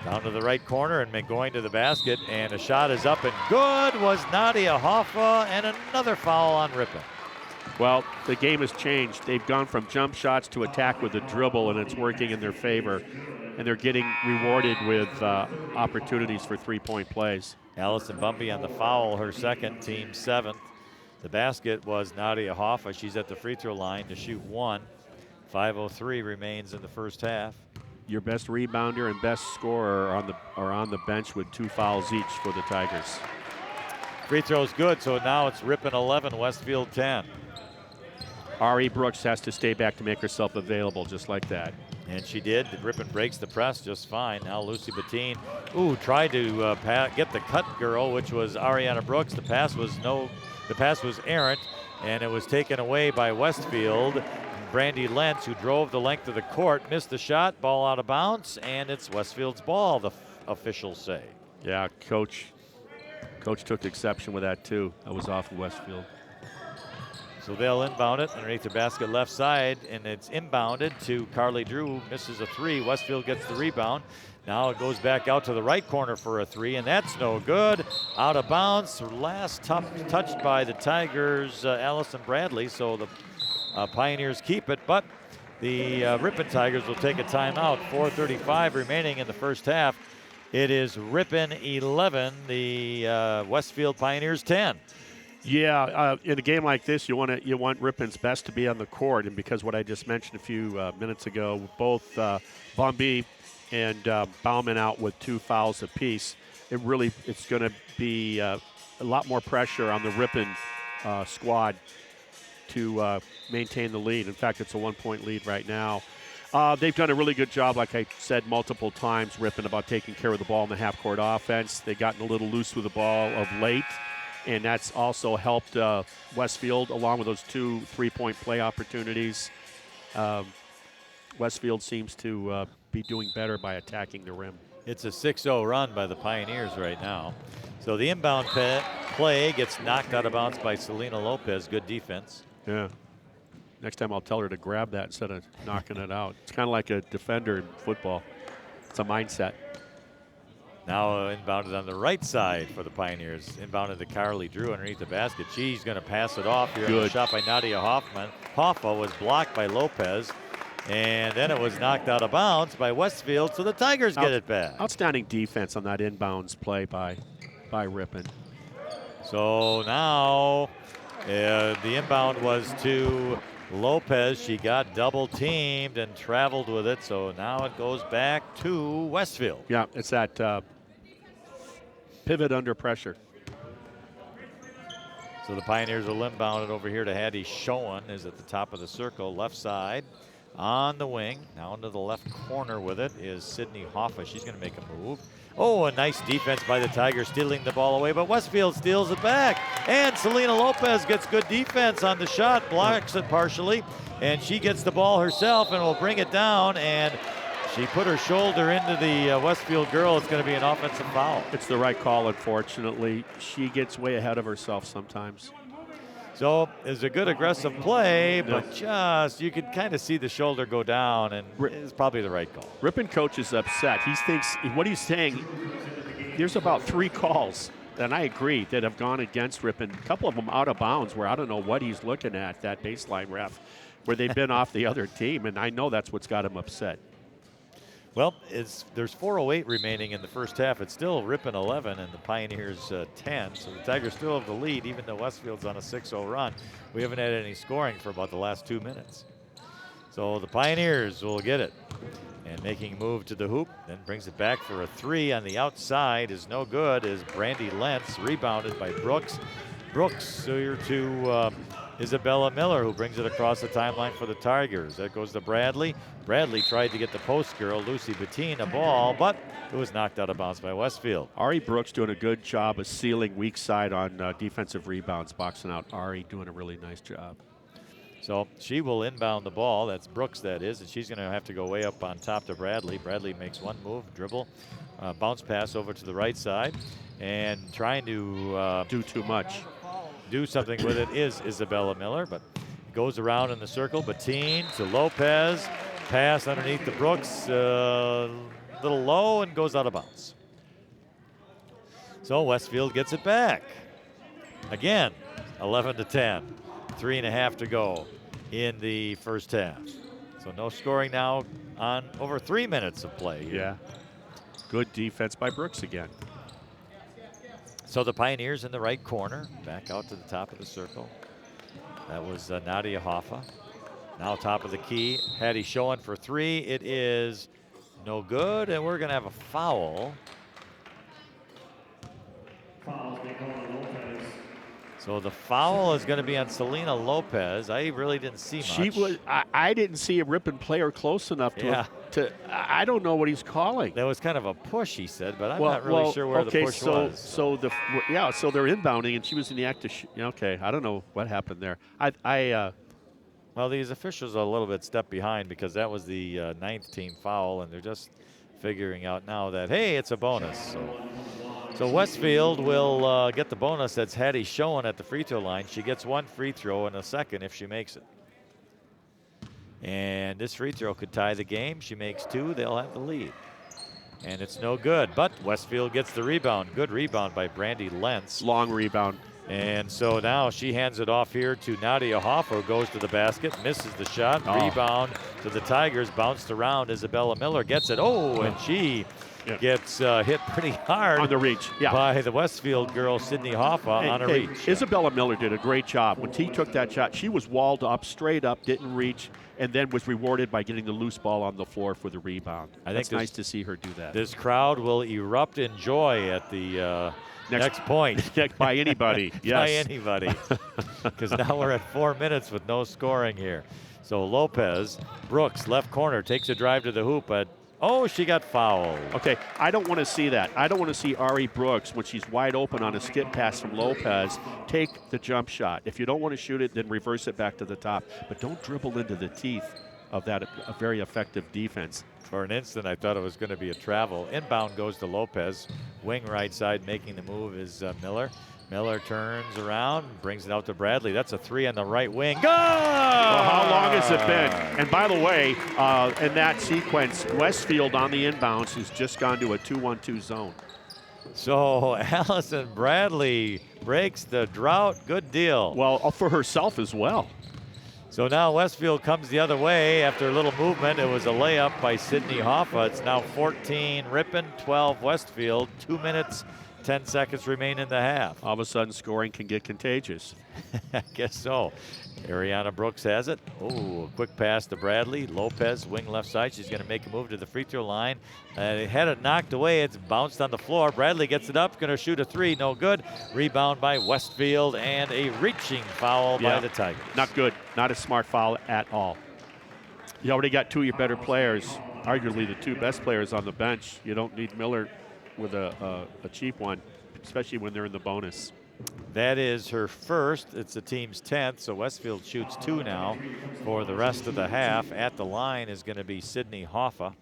Down to the right corner and going to the basket, and a shot is up and good was Nadia Hoffa, and another foul on Ripon. Well, the game has changed. They've gone from jump shots to attack with a dribble, and it's working in their favor. And they're getting rewarded with opportunities for 3-point plays. Allison Bumby on the foul, her second, team 7th. The basket was Nadia Hoffa. She's at the free throw line to shoot 1. 5:03 remains in the first half. Your best rebounder and best scorer are on the bench with 2 fouls each for the Tigers. Free throw's good, so now it's Ripon 11, Westfield 10. Ari Brooks has to stay back to make herself available just like that. And she did. Ripon breaks the press just fine. Now Lucy Bettine, tried to get the cut girl, which was Ariana Brooks. The pass was errant, and it was taken away by Westfield. Brandy Lentz, who drove the length of the court, missed the shot, ball out of bounds, and it's Westfield's ball, the officials say. Yeah, Coach took exception with that too. That was off of Westfield. So they'll inbound it underneath the basket left side, and it's inbounded to Carly Drew, misses a three. Westfield gets the rebound. Now it goes back out to the right corner for a three, and that's no good. Out of bounds. Last touched by the Tigers, Allison Bradley, so the Pioneers keep it, but the Ripon Tigers will take a timeout. 4:35 remaining in the first half. It is Ripon 11, the Westfield Pioneers 10. Yeah, in a game like this, you want Ripon's best to be on the court, and because what I just mentioned a few minutes ago, both Bombi and Bauman out with 2 fouls apiece, it's going to be a lot more pressure on the Ripon squad to maintain the lead. In fact, it's a 1-point lead right now. They've done a really good job, like I said multiple times, Ripon, about taking care of the ball in the half-court offense. They've gotten a little loose with the ball of late, and that's also helped Westfield, along with those 2 3-point play opportunities. Westfield seems to be doing better by attacking the rim. It's a 6-0 run by the Pioneers right now. So the inbound play gets knocked out of bounds by Selena Lopez. Good defense. Yeah. Next time I'll tell her to grab that instead of knocking it out. It's kind of like a defender in football. It's a mindset. Now inbounded on the right side for the Pioneers. Inbounded to Carly Drew underneath the basket. She's going to pass it off here. Good. The shot by Nadia Hoffman. Hoffa was blocked by Lopez. And then it was knocked out of bounds by Westfield, so the Tigers get it back. Outstanding defense on that inbounds play by Ripon. So now the inbound was to Lopez. She got double teamed and traveled with it, so now it goes back to Westfield. Yeah, it's that pivot under pressure. So the Pioneers will inbound it over here to Hattie Schoen, is at the top of the circle, left side. On the wing, now into the left corner with it is Sydney Hoffa. She's going to make a move. Oh, a nice defense by the Tigers, stealing the ball away, but Westfield steals it back. And Selena Lopez gets good defense on the shot, blocks it partially, and she gets the ball herself and will bring it down, and she put her shoulder into the Westfield girl. It's going to be an offensive foul. It's the right call, unfortunately. She gets way ahead of herself sometimes. So it's a good aggressive play, but just you could kind of see the shoulder go down, and it's probably the right call. Ripon coach is upset. He thinks what he's saying. There's about 3 calls, and I agree, that have gone against Ripon. A couple of them out of bounds, where I don't know what he's looking at, that baseline ref, where they've been off the other team, and I know that's what's got him upset. Well, there's 4:08 remaining in the first half. It's still Ripon 11 and the Pioneers 10. So the Tigers still have the lead, even though Westfield's on a 6-0 run. We haven't had any scoring for about the last 2 minutes. So the Pioneers will get it. And making a move to the hoop, then brings it back for a 3 on the outside is no good as Brandy Lentz, rebounded by Brooks. Brooks here to Isabella Miller, who brings it across the timeline for the Tigers. That goes to Bradley. Bradley tried to get the post girl, Lucy Bettine, a ball, but it was knocked out of bounds by Westfield. Ari Brooks doing a good job of sealing weak side on defensive rebounds, boxing out Ari, doing a really nice job. So she will inbound the ball. That's Brooks, that is, and she's going to have to go way up on top to Bradley. Bradley makes one move, dribble, bounce pass over to the right side, and trying to do too much. Do something with it is Isabella Miller, but goes around in the circle. Bettine to Lopez, pass underneath the Brooks, little low, and goes out of bounds. So Westfield gets it back. Again, 11-10, 3.5 to go in the first half. So no scoring now on over 3 minutes of play here. Yeah, good defense by Brooks again. So the Pioneers in the right corner, back out to the top of the circle. That was Nadia Hoffa. Now top of the key, Hattie Schoen for 3. It is no good, and we're going to have a foul. So the foul is going to be on Selena Lopez. I really didn't see much. She was. I didn't see a Ripon player close enough to. I don't know what he's calling. That was kind of a push, he said, but I'm not really sure where the push was. So they're inbounding, and she was in the act of. Okay, I don't know what happened there. Well, these officials are a little bit step behind because that was the 9th team foul, and they're just figuring out now that, hey, it's a bonus. So Westfield will get the bonus. That's Hattie Schoen at the free throw line. She gets 1 free throw and a second if she makes it. And this free throw could tie the game. She makes 2, they'll have the lead. And it's no good, but Westfield gets the rebound. Good rebound by Brandy Lentz. Long rebound. And so now she hands it off here to Nadia Hoffer, who goes to the basket, misses the shot. Rebound to the Tigers, bounced around. Isabella Miller gets it. Oh, and she gets hit pretty hard on the reach by the Westfield girl, Sydney Hoffa, on a reach. Isabella Miller did a great job. When she took that shot, she was walled up, straight up, didn't reach, and then was rewarded by getting the loose ball on the floor for the rebound. I think it's nice to see her do that. This crowd will erupt in joy at the next point. By anybody, yes. By anybody. Because now we're at 4 minutes with no scoring here. So Lopez, Brooks, left corner, takes a drive to the hoop, but she got fouled. Okay, I don't want to see that. I don't want to see Ari Brooks, when she's wide open on a skip pass from Lopez, take the jump shot. If you don't want to shoot it, then reverse it back to the top. But don't dribble into the teeth of that a very effective defense. For an instant, I thought it was going to be a travel. Inbound goes to Lopez. Wing right side making the move is Miller. Miller turns around, brings it out to Bradley. That's a 3 on the right wing. Go! Well, how long has it been? And by the way, in that sequence, Westfield on the inbounds has just gone to a 2-1-2 zone. So Allison Bradley breaks the drought. Good deal. Well, for herself as well. So now Westfield comes the other way after a little movement. It was a layup by Sydney Hoffa. It's now 14 Ripon, 12 Westfield. 2 minutes, 10 seconds remain in the half. All of a sudden, scoring can get contagious. I guess so. Ariana Brooks has it. Oh, quick pass to Bradley. Lopez, wing left side. She's going to make a move to the free throw line. They had it knocked away. It's bounced on the floor. Bradley gets it up. Going to shoot a 3. No good. Rebound by Westfield and a reaching foul by the Tigers. Not good. Not a smart foul at all. You already got 2 of your better players, arguably the 2 best players on the bench. You don't need Miller with a cheap one, especially when they're in the bonus. That is her first. It's the team's 10th, so Westfield shoots 2 now for the rest of the half. At the line is going to be Sydney Hoffa.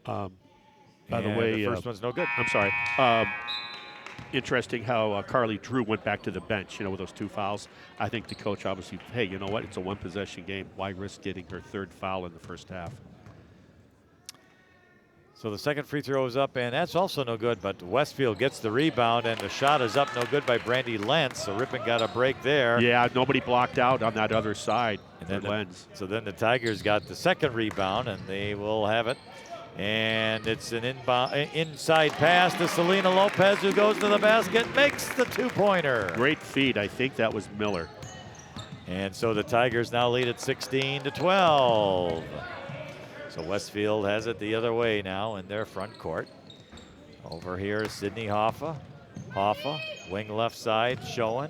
By the way, the first one's no good. I'm sorry. Interesting how Carly Drew went back to the bench, with those 2 fouls. I think the coach obviously, hey, you know what? It's a 1-possession game. Why risk getting her 3rd foul in the first half? So the second free throw is up, and that's also no good, but Westfield gets the rebound, and the shot is up, no good by Brandy Lentz. So Ripon got a break there. Yeah, nobody blocked out on that other side. And then so then the Tigers got the second rebound, and they will have it. And it's an inside pass to Selena Lopez, who goes to the basket, makes the 2-pointer. Great feed. I think that was Miller. And so the Tigers now lead at 16-12. So Westfield has it the other way now in their front court. Over here is Sydney Hoffa. Hoffa, wing left side, Schoen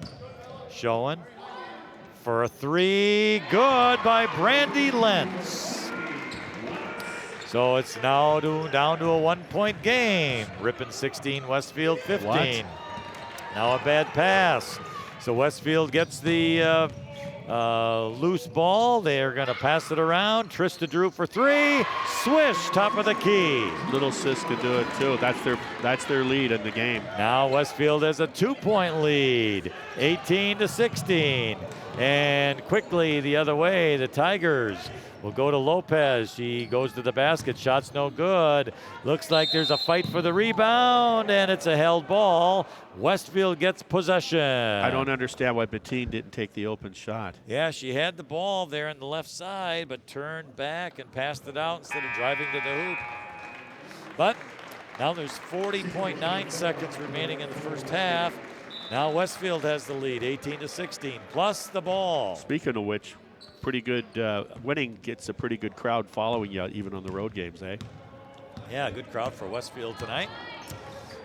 for a 3. Good by Brandy Lentz. So it's now down to a 1-point game. Ripon 16, Westfield 15. What? Now a bad pass. So Westfield gets the loose ball. They are going to pass it around. Trista Drew for 3. Swish, top of the key. Little sis could do it too. That's their lead in the game. Now Westfield has a 2-point lead, 18-16. And quickly the other way, the Tigers will go to Lopez. She goes to the basket. Shot's no good. Looks like there's a fight for the rebound, and it's a held ball. Westfield gets possession. I don't understand why Bettine didn't take the open shot. Yeah, she had the ball there on the left side, but turned back and passed it out instead of driving to the hoop. But now there's 40.9 seconds remaining in the first half. Now Westfield has the lead, 18-16, plus the ball. Speaking of which, pretty good winning gets a pretty good crowd following you, even on the road games, eh? Yeah, good crowd for Westfield tonight.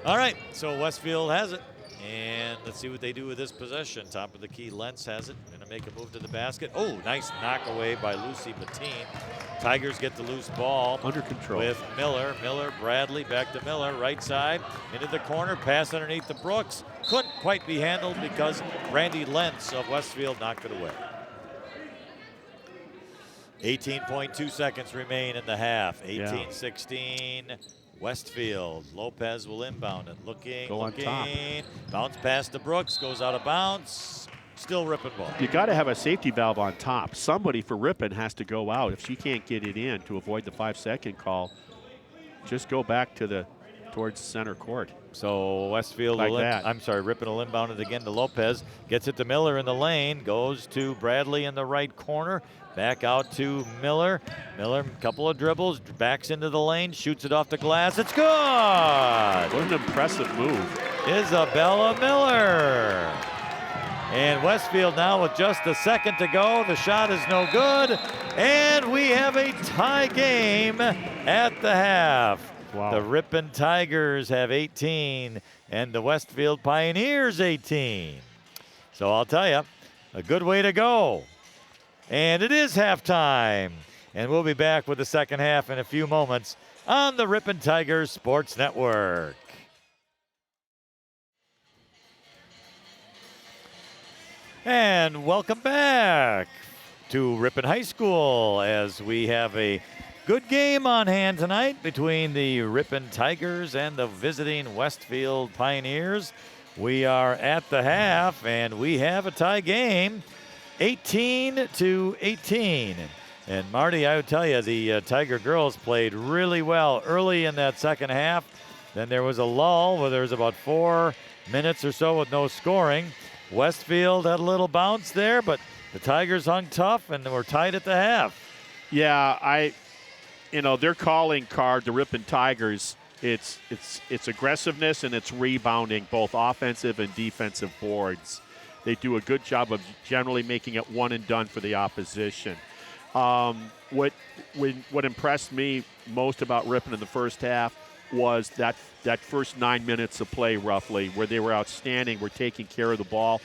All right, so Westfield has it. And let's see what they do with this possession. Top of the key, Lentz has it. Going to make a move to the basket. Oh, nice knock away by Lucy Bettine. Tigers get the loose ball. Under control. With Miller. Miller, Bradley, back to Miller. Right side, into the corner. Pass underneath the Brooks. Couldn't quite be handled because Brandy Lentz of Westfield knocked it away. 18.2 seconds remain in the half. 18-16. Westfield. Lopez will inbound it. Looking. On top. Bounce past the Brooks. Goes out of bounds. Still Ripon ball. You got to have a safety valve on top. Somebody for Ripon has to go out. If she can't get it in to avoid the 5-second call, just go back to towards center court. So Westfield like that. Ripon will inbound it again to Lopez. Gets it to Miller in the lane. Goes to Bradley in the right corner. Back out to Miller. Miller, couple of dribbles, backs into the lane, shoots it off the glass. It's good! What an impressive move. Isabella Miller. And Westfield now with just a second to go. The shot is no good. And we have a tie game at the half. Wow. The Ripon Tigers have 18 and the Westfield Pioneers 18. So I'll tell you, a good way to go. And it is halftime. And we'll be back with the second half in a few moments on the Ripon Tigers Sports Network. And welcome back to Ripon High School as we have a good game on hand tonight between the Ripon Tigers and the visiting Westfield Pioneers. We are at the half and we have a tie game. 18-18. And Marty, I would tell you, the Tiger girls played really well early in that second half. Then there was a lull where there was about 4 minutes or so with no scoring. Westfield had a little bounce there, but the Tigers hung tough and were tied at the half. Yeah, their calling card, the Ripon Tigers, it's aggressiveness and it's rebounding, both offensive and defensive boards. They do a good job of generally making it one and done for the opposition. What impressed me most about Ripon in the first half was that first 9 minutes of play, roughly, where they were outstanding, were taking care of the ball.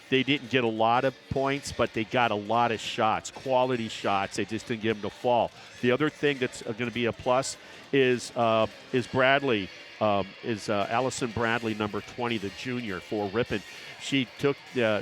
They didn't get a lot of points, but they got a lot of shots, quality shots. They just didn't get them to fall. The other thing that's going to be a plus is Bradley, Allison Bradley, number 20, the junior for Ripon. She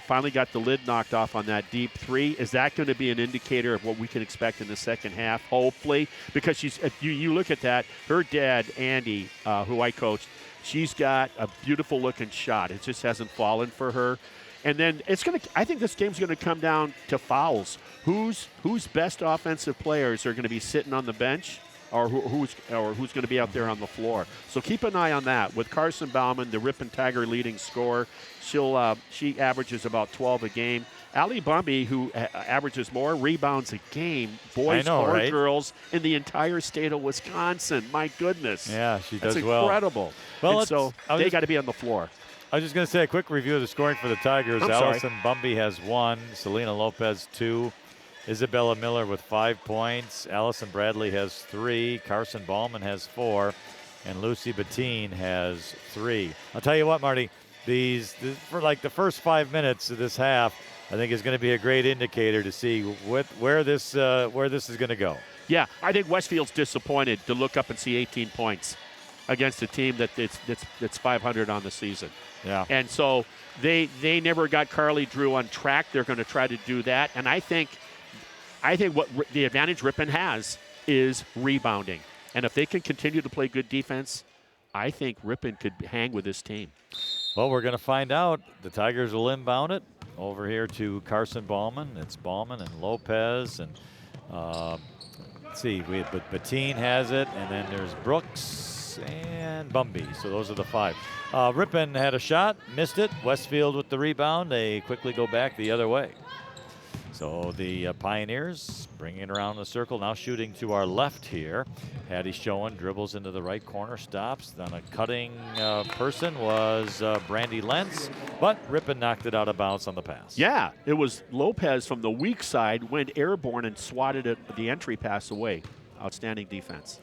finally got the lid knocked off on that deep three. Is that going to be an indicator of what we can expect in the second half? Hopefully, because if you look at that, her dad, Andy, who I coached, she's got a beautiful looking shot. It just hasn't fallen for her. And then I think this game's going to come down to fouls. Whose best offensive players are going to be sitting on the bench? Or who's going to be out there on the floor. So keep an eye on that. With Carson Bauman, the Ripon Tiger leading scorer, she averages about 12 a game. Allie Bumby, who averages more rebounds a game, boys or girls, in the entire state of Wisconsin. My goodness. Yeah, she does That's well. incredible. Well, so they got to be on the floor. I was just going to say a quick review of the scoring for the Tigers. Allison Bumby has 1, Selena Lopez 2. Isabella Miller with 5 points. Allison Bradley has 3. Carson Ballman has 4. And Lucy Bettine has 3. I'll tell you what, Marty, for like the first 5 minutes of this half, I think is going to be a great indicator to see where this is going to go. Yeah, I think Westfield's disappointed to look up and see 18 points against a team that's 500 on the season. Yeah. And so they never got Carly Drew on track. They're going to try to do that. And I think what the advantage Ripon has is rebounding. And if they can continue to play good defense, I think Ripon could hang with this team. Well, we're going to find out. The Tigers will inbound it over here to Carson Ballman. It's Ballman and Lopez. And let's see, but Bettine has it. And then there's Brooks and Bumby. So those are the 5. Ripon had a shot, missed it. Westfield with the rebound. They quickly go back the other way. So the Pioneers bringing it around the circle, now shooting to our left here. Hattie Schoen dribbles into the right corner, stops. Then a cutting person was Brandy Lentz, but Ripon knocked it out of bounds on the pass. Yeah, it was Lopez from the weak side, went airborne and swatted the entry pass away. Outstanding defense.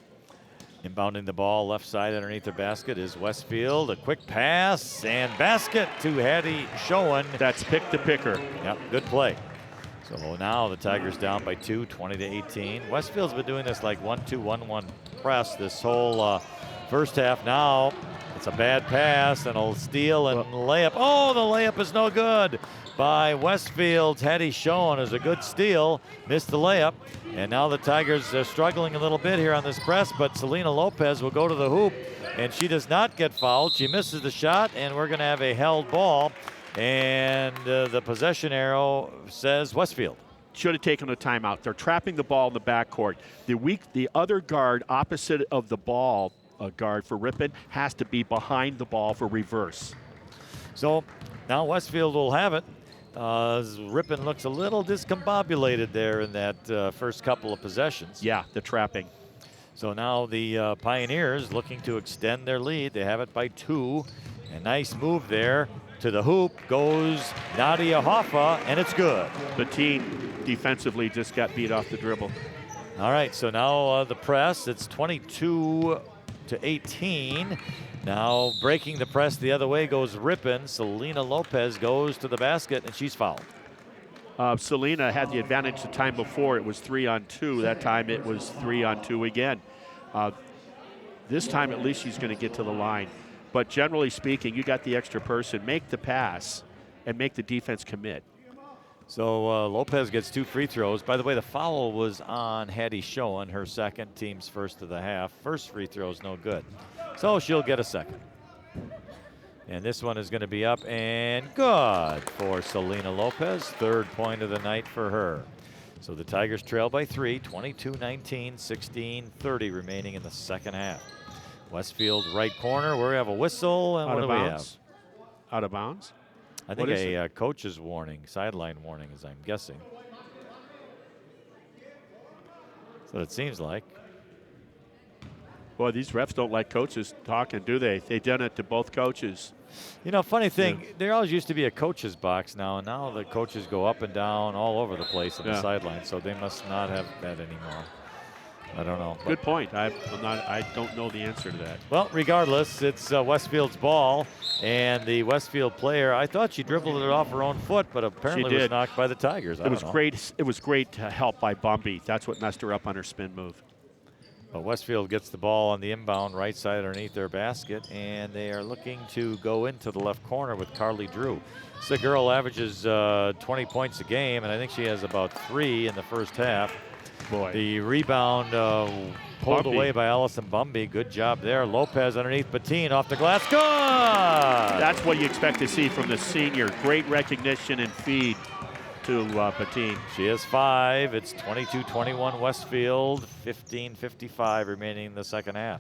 Inbounding the ball left side underneath the basket is Westfield. A quick pass and basket to Hattie Schoen. That's pick the picker. Yep, good play. So now the Tigers down by 2, 20-18. Westfield's been doing this like 1-2, 1-1 press this whole first half. Now it's a bad pass and a steal and layup. Oh, the layup is no good by Westfield. Hattie Schoen is a good steal, missed the layup. And now the Tigers are struggling a little bit here on this press, but Selena Lopez will go to the hoop, and she does not get fouled. She misses the shot, and we're going to have a held ball. And the possession arrow says Westfield. Should have taken a timeout. They're trapping the ball in the backcourt. The other guard opposite of the ball, guard for Ripon, has to be behind the ball for reverse. So now Westfield will have it. Ripon looks a little discombobulated there in that first couple of possessions. Yeah, the trapping. So now the Pioneers looking to extend their lead. They have it by 2. A nice move there. To the hoop goes Nadia Hoffa, and it's good. Bettine defensively just got beat off the dribble. All right, so now the press, it's 22-18. Now breaking the press the other way goes Ripon. Selena Lopez goes to the basket, and she's fouled. Selena had the advantage the time before. It was 3-on-2. That time it was 3-on-2 again. This time at least she's going to get to the line. But generally speaking, you got the extra person. Make the pass and make the defense commit. So Lopez gets 2 free throws. By the way, the foul was on Hattie Schoen, her second, team's first of the half. First free throw is no good. So she'll get a second. And this one is going to be up and good for Selena Lopez. Third point of the night for her. So the Tigers trail by 3, 22-19, 16-30 remaining in the second half. Westfield right corner. We have a whistle, and what do we have? Out of bounds? I think a coach's warning, sideline warning, as I'm guessing. That's what it seems like. Boy, these refs don't like coaches talking, do they? They've done it to both coaches. You know, funny thing, there always used to be a coach's box now, and now the coaches go up and down all over the place on the sideline, so they must not have that anymore. I don't know. Good point. I don't know the answer to that. Well, regardless, it's Westfield's ball, and the Westfield player, I thought she dribbled it off her own foot, but apparently was knocked by the Tigers. It was great. It was great help by Bumby. That's what messed her up on her spin move. Well, Westfield gets the ball on the inbound right side underneath their basket, and they are looking to go into the left corner with Carly Drew. This girl averages 20 points a game, and I think she has about 3 in the first half. Boy. The rebound pulled away by Allison Bumby. Good job there. Lopez underneath Bettine off the glass. Good! That's what you expect to see from the senior. Great recognition and feed to Bettine. She has 5. It's 22-21 Westfield. 15:55 remaining in the second half.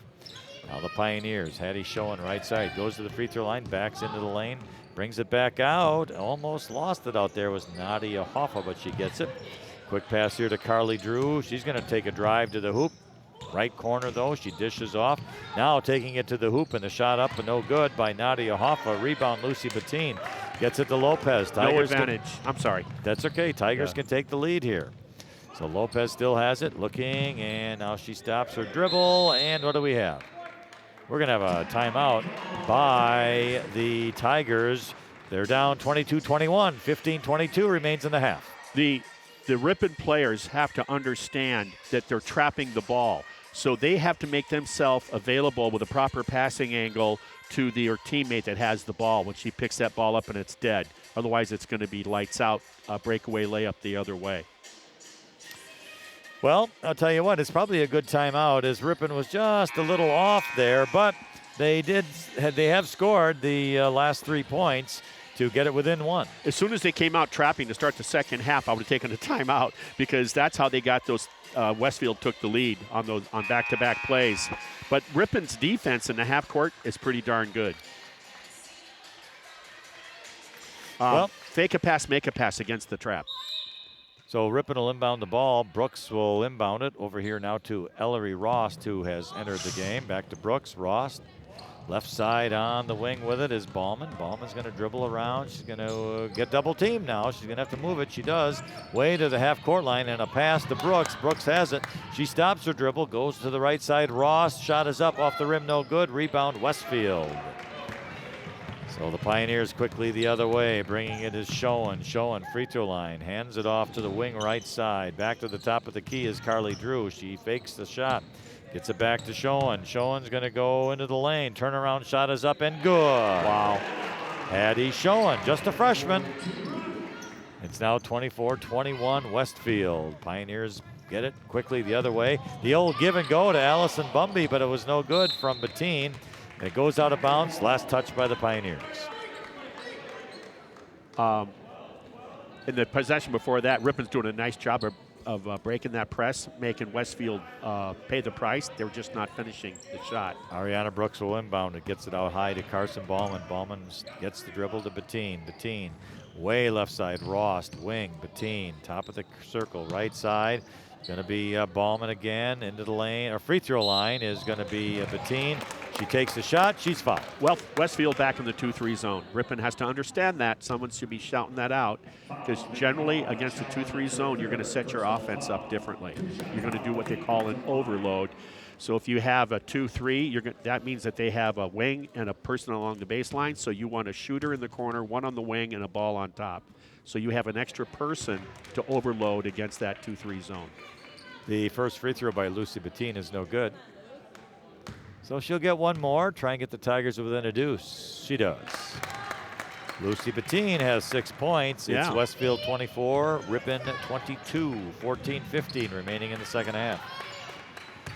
Now the Pioneers. Hattie Schoen right side. Goes to the free throw line. Backs into the lane. Brings it back out. Almost lost it out there was Nadia Hoffa, but she gets it. Quick pass here to Carly Drew. She's going to take a drive to the hoop. Right corner, though. She dishes off. Now taking it to the hoop, and the shot up and no good by Nadia Hoffa. Rebound, Lucy Bettine. Gets it to Lopez. Tigers no advantage. I'm sorry. That's okay. Tigers can take the lead here. So Lopez still has it. Looking, and now she stops her dribble. And what do we have? We're going to have a timeout by the Tigers. They're down 22-21. 15-22 remains in the half. The Ripon players have to understand that they're trapping the ball. So they have to make themselves available with a proper passing angle to their teammate that has the ball when she picks that ball up and it's dead. Otherwise, it's going to be lights out, breakaway layup the other way. Well, I'll tell you what, it's probably a good timeout as Ripon was just a little off there, but they have scored the last 3 points to get it within 1. As soon as they came out trapping to start the second half, I would have taken a timeout because that's how they got those. Westfield took the lead on back-to-back plays. But Ripon's defense in the half court is pretty darn good. Fake a pass, make a pass against the trap. So Ripon will inbound the ball. Brooks will inbound it over here now to Ellery Rost, who has entered the game. Back to Brooks. Rost Left side on the wing with it is Ballman. Ballman's going to dribble around. She's going to get double teamed now. She's going to have to move it. She does. Way to the half-court line and a pass to Brooks. Brooks has it. She stops her dribble, goes to the right side. Ross, shot is up off the rim, no good. Rebound Westfield. So the Pioneers quickly the other way, bringing it is Schoen. Schoen, free throw line, hands it off to the wing right side. Back to the top of the key is Carly Drew. She fakes the shot. Gets it back to Schoen. Schoen's going to go into the lane. Turnaround shot is up and good. Wow. Hattie Schoen, just a freshman. It's now 24-21 Westfield. Pioneers get it quickly the other way. The old give and go to Allison Bumby, but it was no good from Bettine. It goes out of bounds. Last touch by the Pioneers. In the possession before that, Ripon's doing a nice job of breaking that press, making Westfield pay the price. They were just not finishing the shot. Ariana Brooks will inbound it, gets it out high to Carson Ballman. Ballman gets the dribble to Bettine. Bettine, way left side, Ross, wing, Bettine, top of the circle, right side. Going to be Ballman again into the lane, or free throw line is going to be Bettine. She takes the shot, she's fouled. Well, Westfield back in the 2-3 zone. Ripon has to understand that. Someone should be shouting that out, because generally against the 2-3 zone, you're going to set your offense up differently. You're going to do what they call an overload. So if you have a 2-3, that means that they have a wing and a person along the baseline. So you want a shooter in the corner, one on the wing, and a ball on top. So you have an extra person to overload against that 2-3 zone. The first free throw by Lucy Bettine is no good. So she'll get one more, try and get the Tigers within a deuce. She does. Lucy Bettine has 6 points. Yeah. It's Westfield 24, Ripon 22, 14-15 remaining in the second half.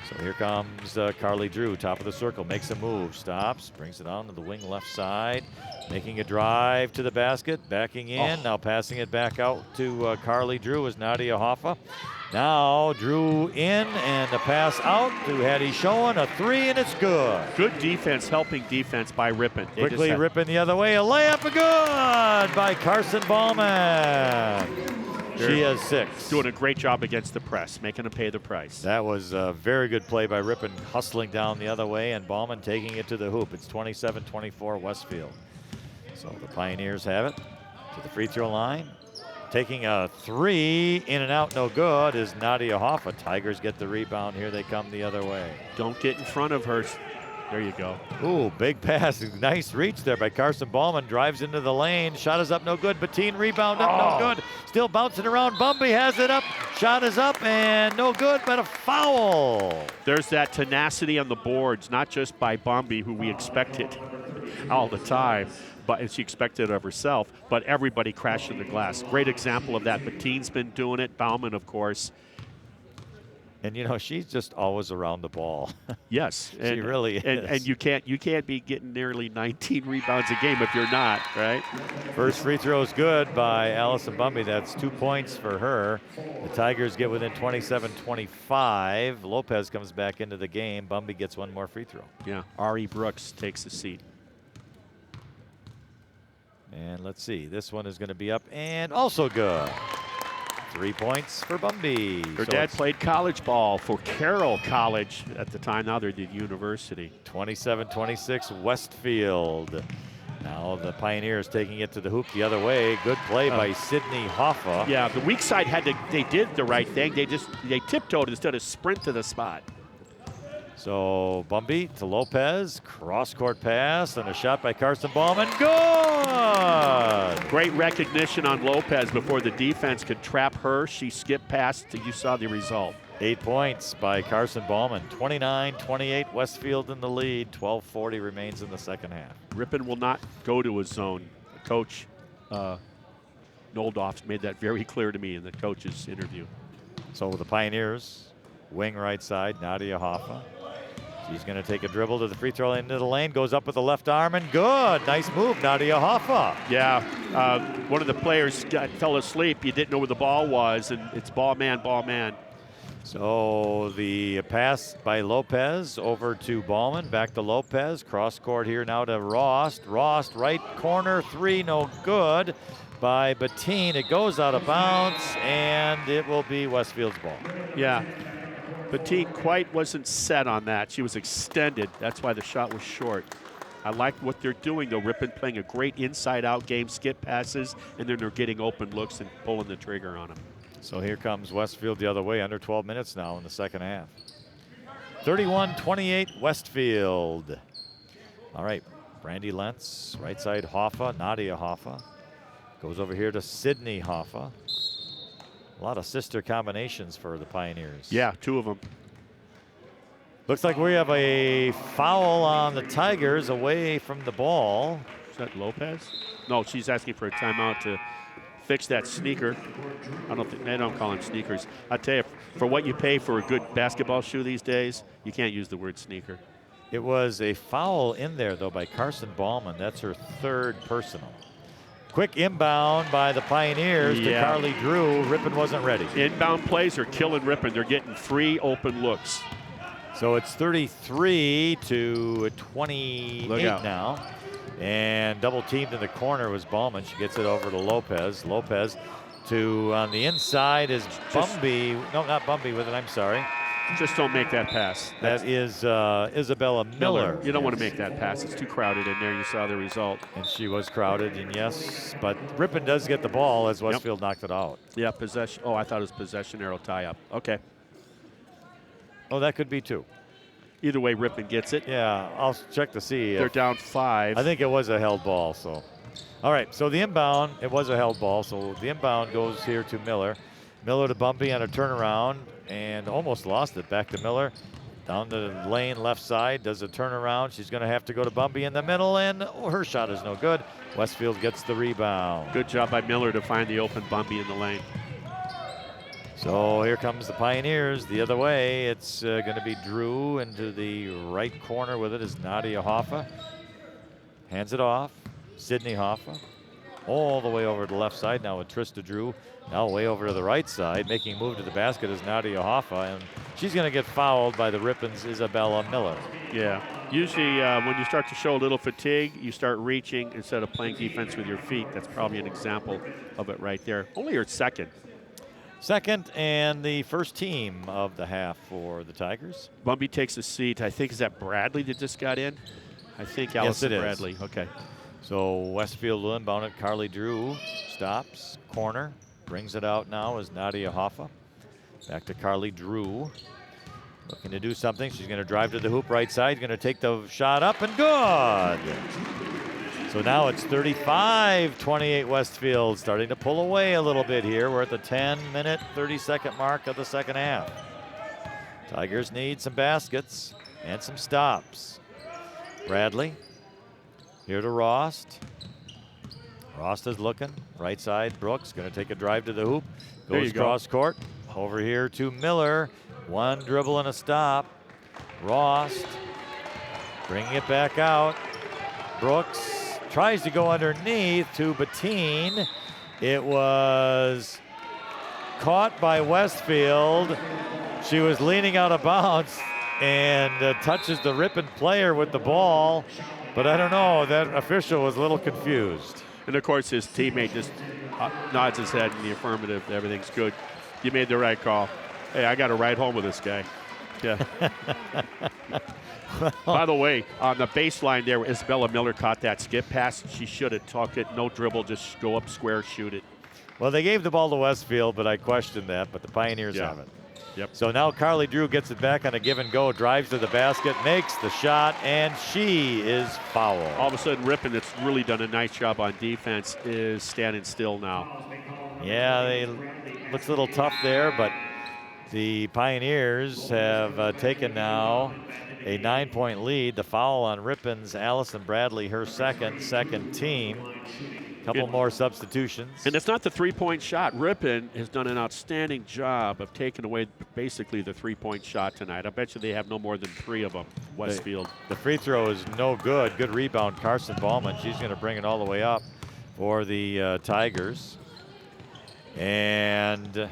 So here comes Carly Drew, top of the circle, makes a move, stops, brings it on to the wing left side, making a drive to the basket, backing in, now passing it back out to Carly Drew is Nadia Hoffa. Now Drew in and the pass out to Hattie Schoen, a three, and it's good. Good defense, helping defense by Ripon. Quickly Ripon the other way, a layup good by Carson Ballman. She has 6. Doing a great job against the press, making them pay the price. That was a very good play by Ripon, hustling down the other way, and Ballman taking it to the hoop. It's 27-24 Westfield. So the Pioneers have it to the free throw line. Taking a 3, in and out, no good, is Nadia Hoffa. Tigers get the rebound. Here they come the other way. Don't get in front of her. There you go. Ooh, big pass. Nice reach there by Carson Ballman. Drives into the lane. Shot is up, no good. Bettine rebound up, no good. Still bouncing around. Bumby has it up. Shot is up and no good, but a foul. There's that tenacity on the boards, not just by Bumby, who we expected all the time, but she expected of herself, but everybody crashed in the glass. Great example of that. Bettine's been doing it. Bauman, of course. And you know, she's just always around the ball. Yes, she really is. And you can't be getting nearly 19 rebounds a game if you're not, right? First free throw is good by Allison Bumby. That's 2 points for her. The Tigers get within 27-25. Lopez comes back into the game. Bumby gets one more free throw. Yeah, Ari Brooks takes a seat. And let's see, this one is going to be up and also good. 3 points for Bumby. Her dad played college ball for Carroll College at the time. Now they're at the university. 27-26 Westfield. Now the Pioneers taking it to the hoop the other way. Good play by Sydney Hoffa. Yeah, the weak side they did the right thing. They tiptoed instead of sprint to the spot. So Bumby to Lopez, cross-court pass, and a shot by Carson Ballman. Good! Great recognition on Lopez before the defense could trap her. She skipped past. You saw the result. 8 points by Carson Ballman. 29-28 Westfield in the lead. 12:40 remains in the second half. Ripon will not go to a zone. Coach Noldoff made that very clear to me in the coach's interview. So the Pioneers, wing right side, Nadia Hoffa. She's going to take a dribble to the free throw line into the lane, goes up with the left arm, and good. Nice move, Nadia Hoffa. Yeah, one of the players fell asleep. You didn't know where the ball was, and it's ball man, ball man. So the pass by Lopez over to Ballman, back to Lopez. Cross court here now to Rost. Rost, right corner, 3, no good by Bettine. It goes out of bounds, and it will be Westfield's ball. Yeah. Bettine quite wasn't set on that. She was extended. That's why the shot was short. I like what they're doing, though. Ripon playing a great inside-out game, skip passes, and then they're getting open looks and pulling the trigger on them. So here comes Westfield the other way, under 12 minutes now in the second half. 31-28 Westfield. All right, Brandy Lentz, right side Hoffa, Nadia Hoffa. Goes over here to Sydney Hoffa. A lot of sister combinations for the Pioneers. Yeah, 2 of them. Looks like we have a foul on the Tigers away from the ball. Is that Lopez? No, she's asking for a timeout to fix that sneaker. I don't think they don't call them sneakers. I tell you, for what you pay for a good basketball shoe these days, you can't use the word sneaker. It was a foul in there, though, by Carson Ballman. That's her 3rd personal. Quick inbound by the Pioneers to Carly Drew. Ripon wasn't ready. Inbound plays are killing Ripon. They're getting free open looks. So it's 33-28 now. And double teamed in the corner was Ballman. She gets it over to Lopez. Lopez to on the inside is Bumby. No, not Bumby with it. I'm sorry. Just don't make that pass. That is Isabella Miller. You don't want to make that pass. It's too crowded in there. You saw the result. And she was crowded, and yes, but Ripon does get the ball as Westfield knocked it out. Yeah, possession. Oh, I thought it was possession arrow tie-up. Okay. Oh, that could be 2. Either way, Ripon gets it. Yeah, I'll check to see. They're down 5. I think it was a held ball, so. All right, so the inbound, it was a held ball, so the inbound goes here to Miller. Miller to Bumpy on a turnaround and almost lost it. Back to Miller. Down the lane, left side, does a turnaround. She's going to have to go to Bumpy in the middle, and her shot is no good. Westfield gets the rebound. Good job by Miller to find the open Bumpy in the lane. So here comes the Pioneers the other way. It's going to be Drew into the right corner with it is Nadia Hoffa. Hands it off. Sydney Hoffa. All the way over to the left side now with Trista Drew. Now way over to the right side. Making a move to the basket is Nadia Hoffa. And she's going to get fouled by the Ripon's Isabella Miller. Yeah. Usually when you start to show a little fatigue, you start reaching instead of playing defense with your feet. That's probably an example of it right there. Only her second. Second and the first team of the half for the Tigers. Bumpy takes a seat. I think, is that Bradley that just got in? I think Allison Bradley. Okay. So Westfield will inbound it. Carly Drew stops, corner, brings it out now is Nadia Hoffa. Back to Carly Drew. Looking to do something. She's going to drive to the hoop right side. Going to take the shot up and good. So now it's 35-28 Westfield, starting to pull away a little bit here. We're at the 10-minute, 30-second mark of the second half. Tigers need some baskets and some stops. Bradley here to Rost. Rost is looking. Right side, Brooks going to take a drive to the hoop. Goes cross court. Over here to Miller. One dribble and a stop. Rost bringing it back out. Brooks tries to go underneath to Bettine. It was caught by Westfield. She was leaning out of bounds and touches the Ripon player with the ball. But I don't know, that official was a little confused. And of course his teammate just nods his head in the affirmative. Everything's good. You made the right call. Hey, I got to ride home with this guy. Yeah. By the way, on the baseline there, Isabella Miller caught that skip pass. She should have took it. No dribble, just go up square, shoot it. Well, they gave the ball to Westfield, but I questioned that, but the Pioneers have it. Yep. So now Carly Drew gets it back on a give and go, drives to the basket, makes the shot, and she is fouled. All of a sudden, Ripon, that's really done a nice job on defense, is standing still now. Yeah, they looks a little tough there, but the Pioneers have taken now a 9-point lead. The foul on Ripon's Allison Bradley, her second team. Couple more substitutions. And it's not the three-point shot. Ripon has done an outstanding job of taking away basically the three-point shot tonight. I bet you they have no more than 3 of them, Westfield. The free throw is no good. Good rebound, Carson Ballman. She's going to bring it all the way up for the Tigers. And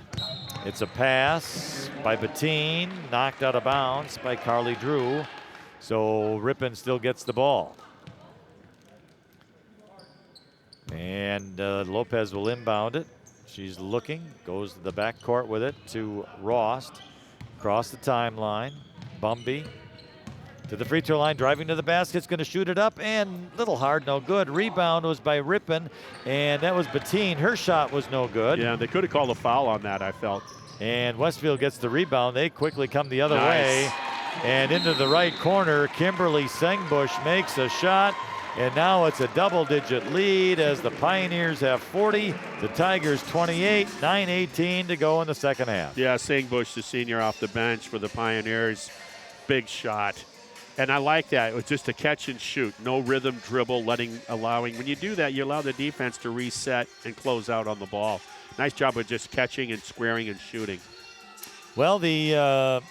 it's a pass by Bettine, knocked out of bounds by Carly Drew. So Ripon still gets the ball. And Lopez will inbound it. She's looking, goes to the backcourt with it to Rost. Across the timeline, Bumby to the free throw line, driving to the basket, is going to shoot it up, and little hard, no good. Rebound was by Ripon, and that was Bettine. Her shot was no good. Yeah, they could have called a foul on that, I felt. And Westfield gets the rebound. They quickly come the other Nice. way. And into the right corner, Kimberly Sengbush makes a shot. And now it's a double-digit lead as the Pioneers have 40, the Tigers 28, 9:18 to go in the second half. Yeah, Singbush, the senior off the bench for the Pioneers. Big shot. And I like that. It was just a catch and shoot. No rhythm dribble, allowing. When you do that, you allow the defense to reset and close out on the ball. Nice job of just catching and squaring and shooting. Well, the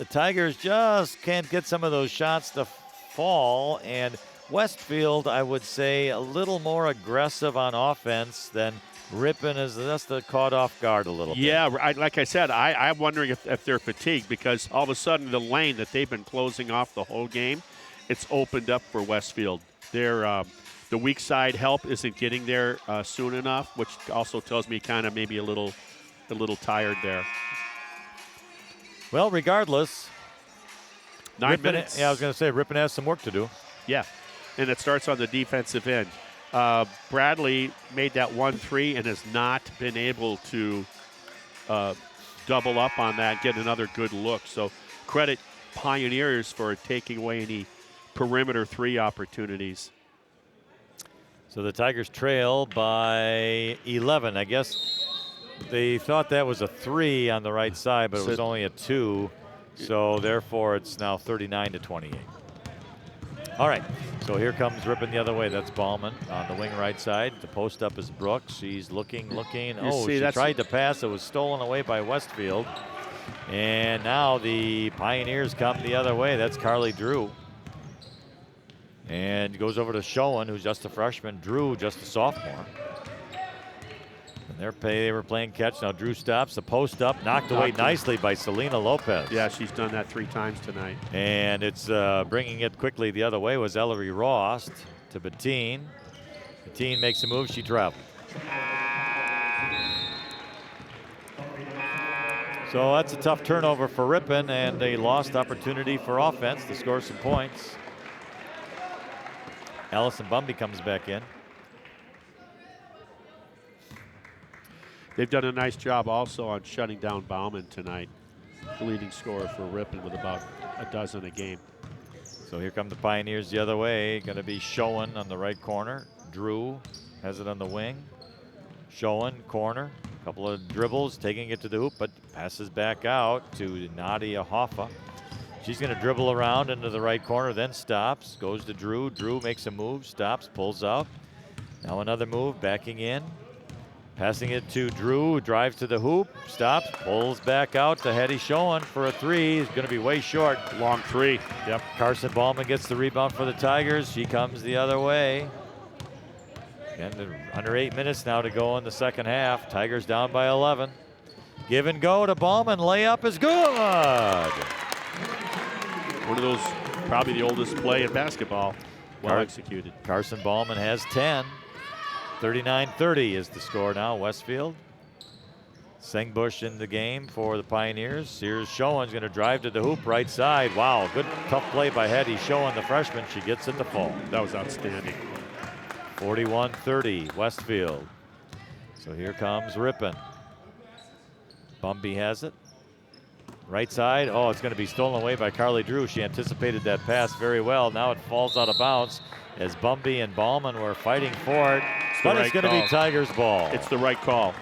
Tigers just can't get some of those shots to fall, and Westfield, I would say, a little more aggressive on offense than Ripon is just caught off guard a little bit. Yeah, like I said, I'm wondering if they're fatigued, because all of a sudden the lane that they've been closing off the whole game, it's opened up for Westfield. The weak side help isn't getting there soon enough, which also tells me kind of maybe a little tired there. Well, regardless, 9 Ripon, minutes. yeah, I was going to say Ripon has some work to do. Yeah, and it starts on the defensive end. Bradley made that 1-3 and has not been able to double up on that, get another good look. So credit Pioneers for taking away any perimeter 3 opportunities. So the Tigers trail by 11. I guess they thought that was a 3 on the right side, but it was only a 2. So therefore, it's now 39-28. All right, so here comes Ripon the other way. That's Ballman on the wing right side. The post up is Brooks. She's looking. Oh, she tried to pass. It was stolen away by Westfield. And now the Pioneers come the other way. That's Carly Drew. And goes over to Schoen, who's just a freshman. Drew, just a sophomore. And they were playing catch. Now Drew stops. The post up, knocked away nicely by Selena Lopez. Yeah, she's done that 3 times tonight. And it's bringing it quickly the other way was Ellery Rost to Bettine. Bettine makes a move. She traveled. So that's a tough turnover for Ripon, and a lost opportunity for offense to score some points. Allison Bumby comes back in. They've done a nice job also on shutting down Bauman tonight, the leading scorer for Ripon with about a dozen a game. So here come the Pioneers the other way. Going to be Schoen on the right corner. Drew has it on the wing. Schoen, corner. A couple of dribbles, taking it to the hoop, but passes back out to Nadia Hoffa. She's going to dribble around into the right corner, then stops, goes to Drew. Drew makes a move, stops, pulls up. Now another move, backing in. Passing it to Drew, drives to the hoop, stops, pulls back out to Hetty Schoen for a 3. He's going to be way short. Long 3. Yep. Carson Ballman gets the rebound for the Tigers. She comes the other way. And under 8 minutes now to go in the second half. Tigers down by 11. Give and go to Ballman. Layup is good. One of those, probably the oldest play in basketball. Well executed. Carson Ballman has 10. 39-30 is the score now, Westfield. Sengbush in the game for the Pioneers. Here's Schoen's going to drive to the hoop, right side. Wow, good tough play by Hetty Schoen, the freshman. She gets it to fall. That was outstanding. 41-30, Westfield. So here comes Ripon. Bumby has it. Right side. Oh, it's going to be stolen away by Carly Drew. She anticipated that pass very well. Now it falls out of bounds as Bumby and Ballman were fighting for it. But it's going to be Tigers ball. It's the right call.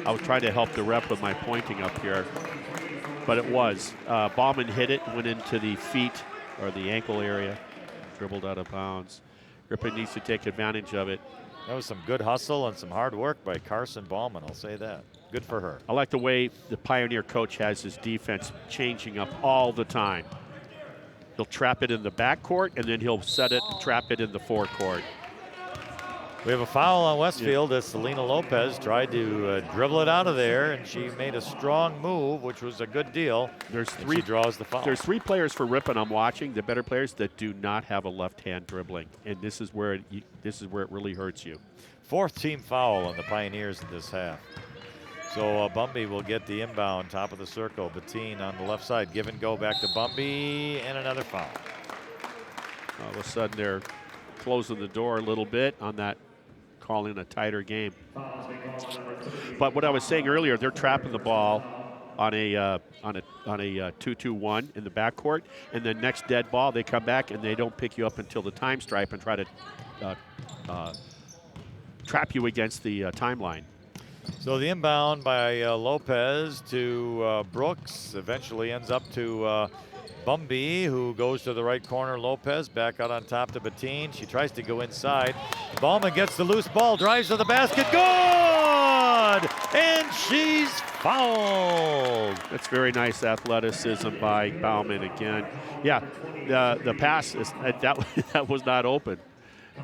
I was trying to help the rep with my pointing up here, but it was. Ballman hit it, went into the feet or the ankle area, dribbled out of bounds. Ripon needs to take advantage of it. That was some good hustle and some hard work by Carson Ballman, I'll say that. Good for her. I like the way the Pioneer coach has his defense changing up all the time. He'll trap it in the backcourt, and then he'll set it and trap it in the forecourt. We have a foul on Westfield as Selena Lopez tried to dribble it out of there, and she made a strong move, which was a good deal. There's three. She draws the foul. There's 3 players for Ripon I'm watching, the better players, that do not have a left-hand dribbling, and this is where it really hurts you. 4th team foul on the Pioneers in this half. So Bumby will get the inbound, top of the circle. Bettine on the left side, give and go back to Bumby, and another foul. All of a sudden, they're closing the door a little bit on that, calling a tighter game. But what I was saying earlier, they're trapping the ball on a 2-2-1 in the backcourt, and then next dead ball, they come back and they don't pick you up until the time stripe and try to trap you against the timeline. So the inbound by Lopez to Brooks eventually ends up to Bumby, who goes to the right corner. Lopez back out on top to Bettine. She tries to go inside. Ballman gets the loose ball, drives to the basket, good! And she's fouled. That's very nice athleticism by Bauman again. Yeah, the pass, that was not open,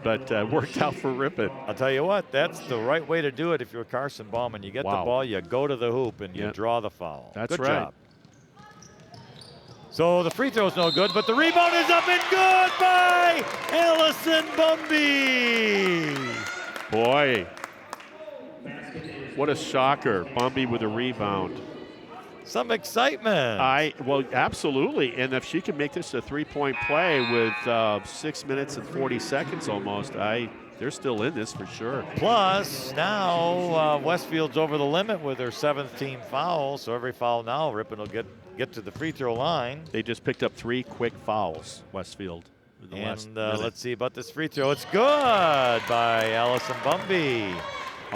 but worked out for Ripon. I'll tell you what, that's the right way to do it if you're Carson Bauman. You get the ball, you go to the hoop, and you draw the foul. That's good right. job. So the free throw's no good, but the rebound is up and good by Allison Bumby. Boy, what a shocker. Bumby with a rebound. Some excitement. Well, absolutely. And if she can make this a three-point play with 6 minutes and 40 seconds almost, they're still in this for sure. Plus, now Westfield's over the limit with their 7th team foul. So every foul now, Ripon will get to the free throw line. They just picked up 3 quick fouls, Westfield. In the last minute. Let's see about this free throw. It's good by Allison Bumby.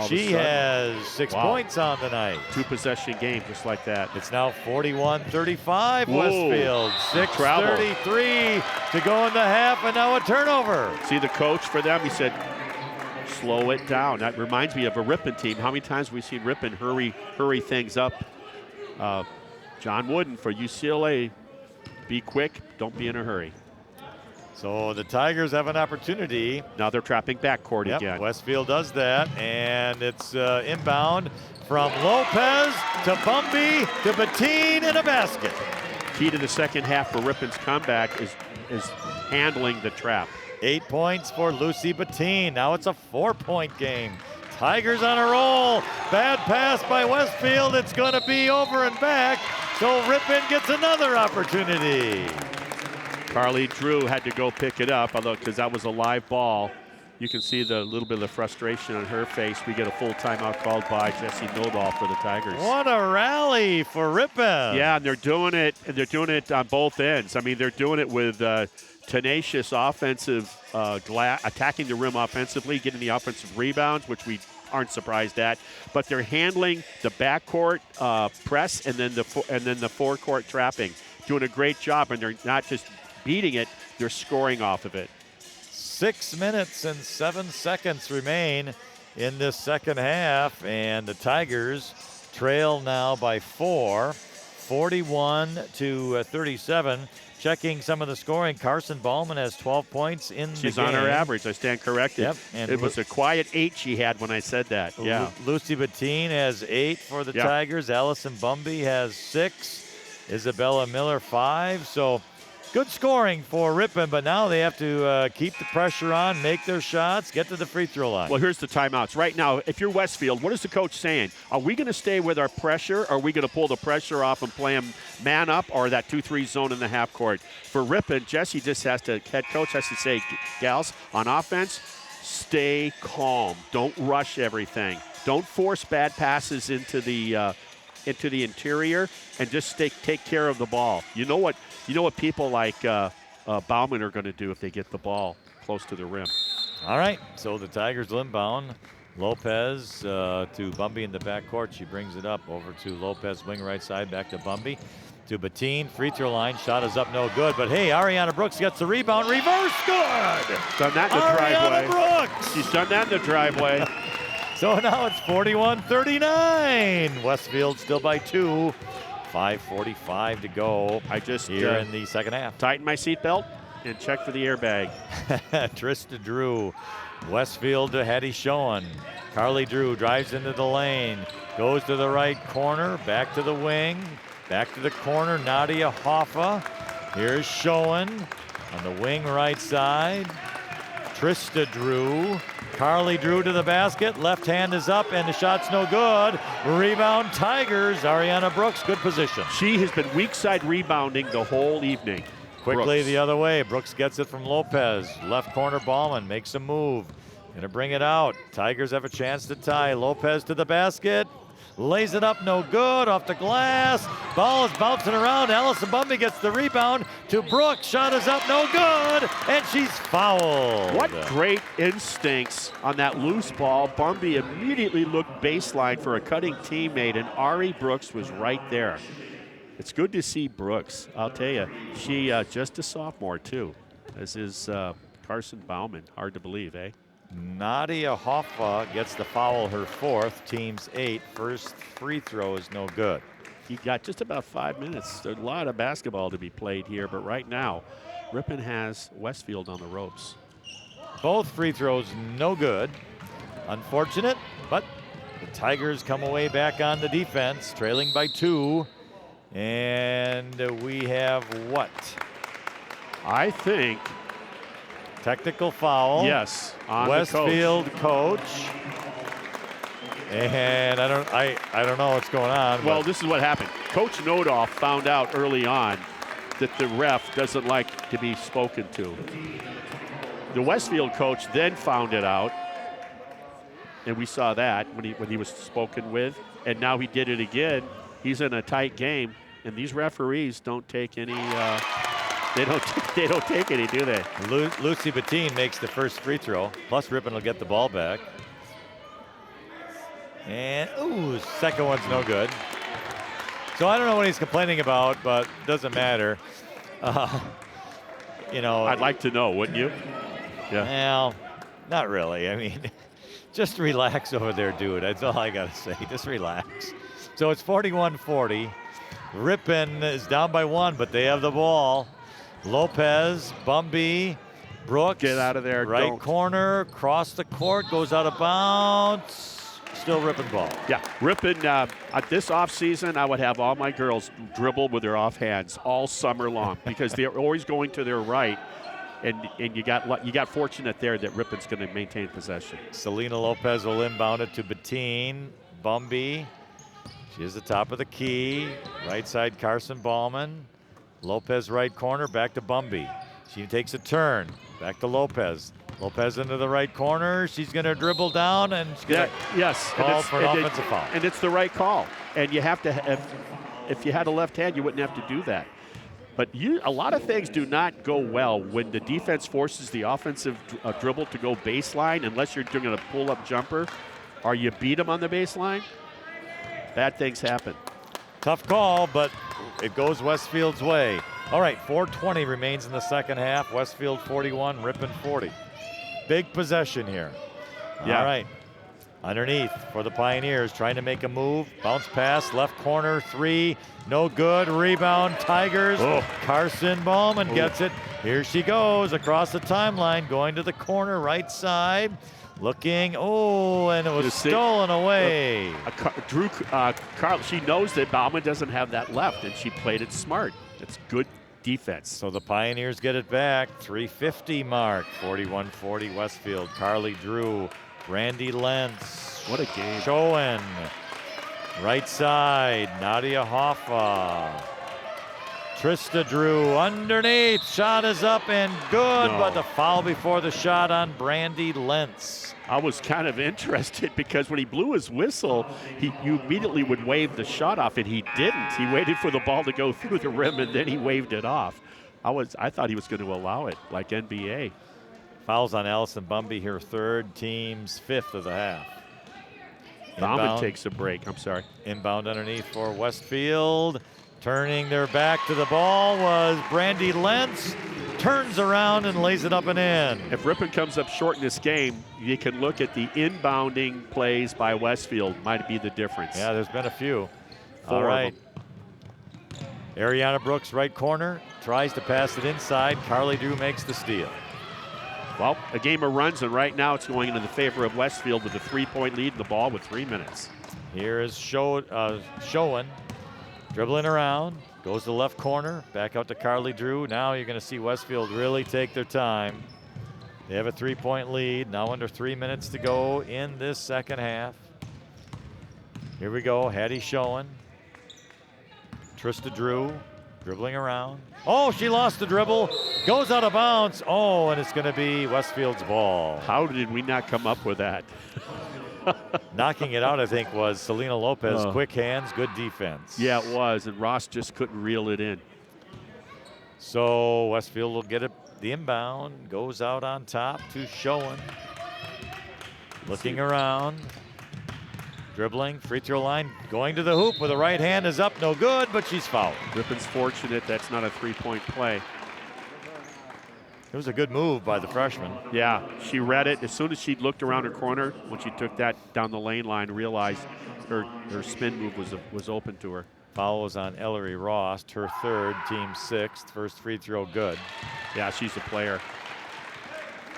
She has 6 points on the night. 2-possession game, just like that. It's now 41-35 Westfield. 6:33 to go in the half, and now a turnover. See the coach for them, he said, slow it down. That reminds me of a Ripon team. How many times have we seen Ripon hurry things up? John Wooden for UCLA, be quick, don't be in a hurry. So the Tigers have an opportunity. Now they're trapping backcourt again. Westfield does that, and it's inbound from Lopez to Bumby to Bettine in a basket. Key to the second half for Ripon's comeback is handling the trap. 8 points for Lucy Bettine. Now it's a 4-point game. Tigers on a roll. Bad pass by Westfield. It's going to be over and back. So Ripon gets another opportunity. Carly Drew had to go pick it up, although because that was a live ball. You can see the little bit of the frustration on her face. We get a full timeout called by Jesse Nodal for the Tigers. What a rally for Ripon. Yeah, and they're doing it on both ends. I mean, they're doing it with tenacious offensive, attacking the rim offensively, getting the offensive rebounds, which we aren't surprised at. But they're handling the backcourt press and then the forecourt trapping, doing a great job. And they're not just beating it; they're scoring off of it. 6 minutes and 7 seconds remain in this second half, and the Tigers trail now by 4, 41-37. Checking some of the scoring, Carson Ballman has 12 points in the game. She's on her average. I stand corrected. Yep. And it was a quiet 8 she had when I said that. Yeah. Lucy Bettine has 8 for the Tigers. Allison Bumby has 6. Isabella Miller 5. So good scoring for Ripon, but now they have to keep the pressure on, make their shots, get to the free throw line. Well, here's the timeouts. Right now, if you're Westfield, what is the coach saying? Are we going to stay with our pressure? Or are we going to pull the pressure off and play them man up or that 2-3 zone in the half court? For Ripon, head coach has to say, gals, on offense, stay calm. Don't rush everything. Don't force bad passes into the interior, and just take care of the ball. You know what people like Bauman are going to do if they get the ball close to the rim. All right, so the Tigers will inbound. Lopez to Bumby in the backcourt. She brings it up over to Lopez, wing right side, back to Bumby. To Bettine, free throw line, shot is up, no good. But hey, Ariana Brooks gets the rebound, reverse, good! Done that in the driveway. Brooks! She's done that in the driveway. So now it's 41-39. Westfield still by 2. 5:45 to go. I just here in the second half. Tighten my seatbelt and check for the airbag. Trista Drew. Westfield to Hetty Schoen. Carly Drew drives into the lane. Goes to the right corner. Back to the wing. Back to the corner. Nadia Hoffa. Here's Schoen on the wing right side. Trista Drew. Carly Drew to the basket. Left hand is up, and the shot's no good. Rebound Tigers. Ariana Brooks, good position. She has been weak side rebounding the whole evening. Quickly Brooks. the other way. Brooks gets it from Lopez. Left corner, Ballman makes a move. Gonna bring it out. Tigers have a chance to tie. Lopez to the basket. Lays it up, no good, off the glass. Ball is bouncing around. Allison Bumby gets the rebound to Brooks. Shot is up, no good, and she's fouled. What great instincts on that loose ball. Bumby immediately looked baseline for a cutting teammate, and Ari Brooks was right there. It's good to see Brooks. I'll tell you, she just a sophomore too, as is Carson Bauman. Hard to believe, eh? Nadia Hoffa gets the foul, her 4th, team's 8. First free throw is no good. You got just about 5 minutes. There's a lot of basketball to be played here, but right now, Ripon has Westfield on the ropes. Both free throws no good. Unfortunate, but the Tigers come away back on the defense, trailing by 2. And we have what? I think, Technical foul. yes, on Westfield the coach. And I don't know what's going on. Well, but this is what happened. Coach Nodoff found out early on that the ref doesn't like to be spoken to. The Westfield coach then found it out, and we saw that when he was spoken with, and now he did it again. He's in a tight game, and these referees don't take any. They don't take any, do they? Lucy Bettine makes the first free throw. Plus Ripon will get the ball back. And ooh, second one's no good. So I don't know what he's complaining about, but doesn't matter. You know, I'd like to know, wouldn't you? Yeah. Well, not really. I mean, just relax over there, dude. That's all I gotta say. Just relax. So it's 41-40. Ripon is down by 1, but they have the ball. Lopez, Bumby, Brooks. Get out of there. Right Don't. corner, cross the court, goes out of bounds. Still Ripon ball. Yeah, Ripon, this offseason, I would have all my girls dribble with their off hands all summer long because they're always going to their right, and you got fortunate there that Ripon's going to maintain possession. Selena Lopez will inbound it to Bettine. Bumby. She is the top of the key. Right side, Carson Ballman. Lopez right corner, back to Bumby. She takes a turn, back to Lopez. Lopez into the right corner. She's going to dribble down and she's going to call for an offensive foul. And it's the right call. And you have to, if you had a left hand, you wouldn't have to do that. But a lot of things do not go well when the defense forces the offensive dribble to go baseline, unless you're doing a pull-up jumper, or you beat them on the baseline. Bad things happen. Tough call, but it goes Westfield's way. All right, 4:20 remains in the second half. Westfield 41, Ripon 40. Big possession here. Yeah. All right. Underneath for the Pioneers, trying to make a move. Bounce pass, left corner, 3. No good. Rebound, Tigers. Oh. Carson Ballman gets it. Here she goes across the timeline, going to the corner, right side. Looking, and it was stolen away. Carl, she knows that Bauman doesn't have that left, and she played it smart. It's good defense. So the Pioneers get it back. 3:50 mark. 41-40 Westfield. Carly Drew, Brandy Lentz. What a game. Schoen. Right side, Nadia Hoffa. Trista Drew underneath. Shot is up and good, but the foul before the shot on Brandy Lentz. I was kind of interested because when he blew his whistle, you immediately would wave the shot off, and he didn't. He waited for the ball to go through the rim, and then he waved it off. I thought he was going to allow it, like NBA. Fouls on Allison Bumby, her 3rd, team's 5th of the half. Bauman takes a break. I'm sorry. Inbound underneath for Westfield. Turning their back to the ball was Brandy Lentz. Turns around and lays it up and in. If Ripon comes up short in this game, you can look at the inbounding plays by Westfield. Might be the difference. Yeah, there's been a few. 4 All of right. them. Ariana Brooks, right corner, tries to pass it inside. Carly Drew makes the steal. Well, a game of runs, and right now it's going into the favor of Westfield with a 3-point lead in the ball with 3 minutes. Here is Schoen. Dribbling around, goes to the left corner, back out to Carly Drew. Now you're going to see Westfield really take their time. They have a 3-point lead, now under 3 minutes to go in this second half. Here we go, Hattie Schoen. Trista Drew, Dribbling around. Oh, she lost the dribble. Goes out of bounds. Oh, and it's going to be Westfield's ball. How did we not come up with that? Knocking it out, I think, was Selena Lopez. Oh. Quick hands, good defense. Yeah, it was, and Ross just couldn't reel it in. So Westfield will get it. The inbound goes out on top to Schoen. Looking around. Dribbling, free throw line, going to the hoop with the right hand is up, no good, but she's fouled. Ripon's fortunate that's not a three-point play. It was a good move by the freshman. Yeah, she read it. As soon as she looked around her corner, when she took that down the lane line, realized her spin move was open to her. Foul was on Ellery Ross, her third, team sixth. First free throw good. Yeah, she's a player.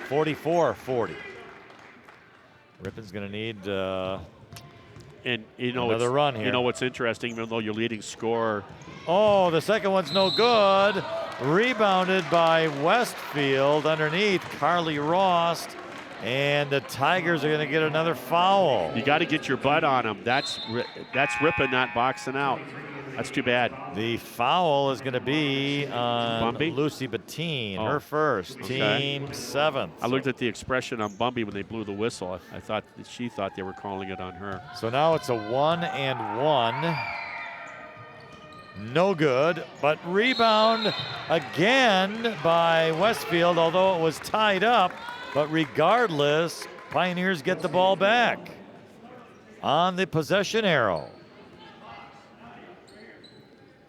44-40. Ripon's going to need And you know, another run here. You know what's interesting, even though your leading scorer. Oh, the second one's no good. Rebounded by Westfield underneath Carly Ross. And the Tigers are going to get another foul. You got to get your butt on them. That's Ripon not boxing out. That's too bad. The foul is going to be on Bumby? Lucy Bettine, Oh, her first, okay. team seventh. I looked at the expression on Bumby when they blew the whistle. I thought that she thought they were calling it on her. So now it's a 1-and-1. No good, but rebound again by Westfield, although it was tied up. But regardless, Pioneers get the ball back on the possession arrow.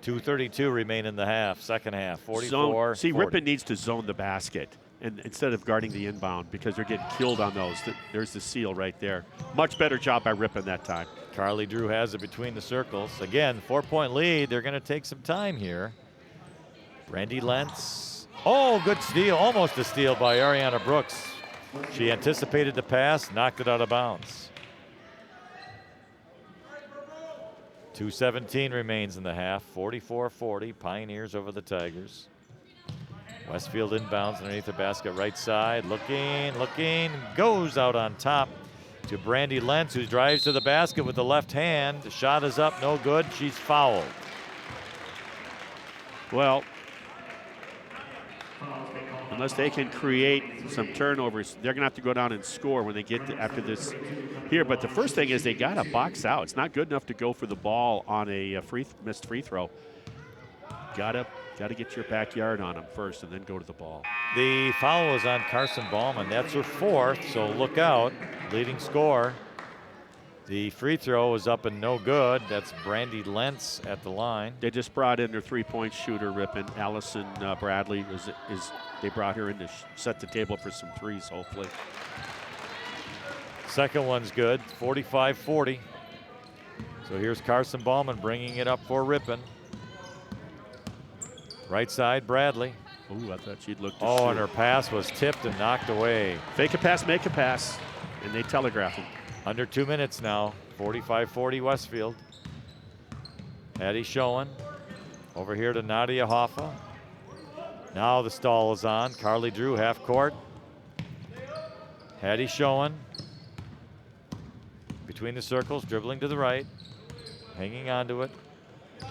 2:32 remain in the half, second half, 44. See, Ripon needs to zone the basket and instead of guarding the inbound because they're getting killed on those. There's the seal right there. Much better job by Ripon that time. Carly Drew has it between the circles. Again, 4-point lead. They're going to take some time here. Brandy Lentz. Oh, good steal. Almost a steal by Ariana Brooks. She anticipated the pass, knocked it out of bounds. 2:17 remains in the half. 44-40. Pioneers over the Tigers. Westfield inbounds underneath the basket, right side. Looking. Goes out on top to Brandy Lentz, who drives to the basket with the left hand. The shot is up, no good. She's fouled. Well, unless they can create some turnovers, they're going to have to go down and score when they get after this here. But the first thing is they got to box out. It's not good enough to go for the ball on a missed free throw. Got to get your backyard on them first and then go to the ball. The foul was on Carson Ballman. That's her fourth, so look out. Leading scorer. The free throw is up and no good. That's Brandy Lentz at the line. They just brought in their three-point shooter, Ripon. Allison Bradley they brought her in to set the table for some threes, hopefully. Second one's good, 45-40. So here's Carson Ballman bringing it up for Ripon. Right side, Bradley. Ooh, I thought she'd look to Oh, shoot. and her pass was tipped and knocked away. Fake a pass, make a pass, and they telegraph them. Under 2 minutes now, 45-40 Westfield. Hattie Schoen over here to Nadia Hoffa. Now the stall is on. Carly Drew, half court. Hattie Schoen between the circles, dribbling to the right, hanging onto it.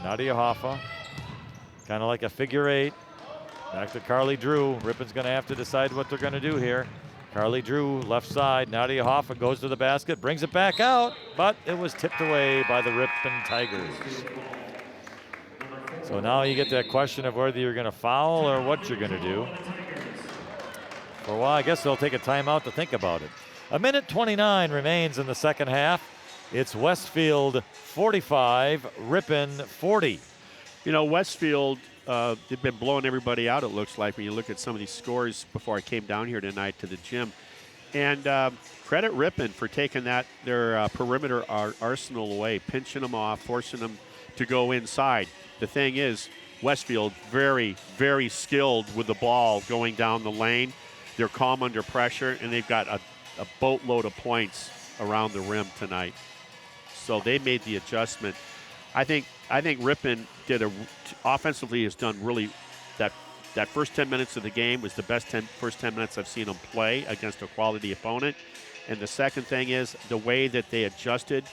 Nadia Hoffa, kind of like a figure eight. Back to Carly Drew. Ripon's going to have to decide what they're going to do here. Carly Drew, left side. Nadia Hoffa goes to the basket, brings it back out, but it was tipped away by the Ripon Tigers. So now you get that question of whether you're going to foul or what you're going to do. For a while, I guess they'll take a timeout to think about it. 1:29 remains in the second half. It's Westfield 45, Ripon 40. You know, Westfield, they've been blowing everybody out, it looks like, when you look at some of these scores before I came down here tonight to the gym. And credit Ripon for taking their perimeter arsenal away, pinching them off, forcing them to go inside. The thing is, Westfield, very, very skilled with the ball going down the lane. They're calm under pressure, and they've got a boatload of points around the rim tonight. So they made the adjustment. I think Ripon offensively has done really that first 10 minutes of the game was the best first 10 minutes I've seen them play against a quality opponent. And the second thing is the way that they adjusted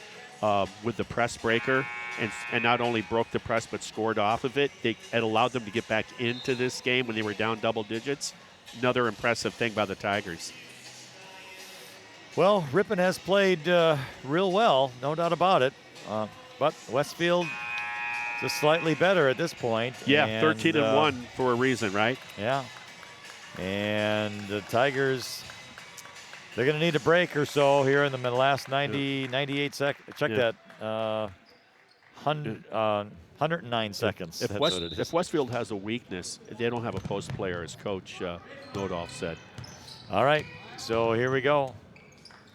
with the press breaker and not only broke the press but scored off of it. It allowed them to get back into this game when they were down double digits. Another impressive thing by the Tigers. Well, Ripon has played real well, no doubt about it. But Westfield just slightly better at this point. Yeah, and, 13-1 for a reason, right? Yeah. And the Tigers, they're going to need a break or so here in the last 98 seconds. Check that. 109 seconds. That's what it is. If Westfield has a weakness, they don't have a post player, as Coach Nodolf said. All right, so here we go.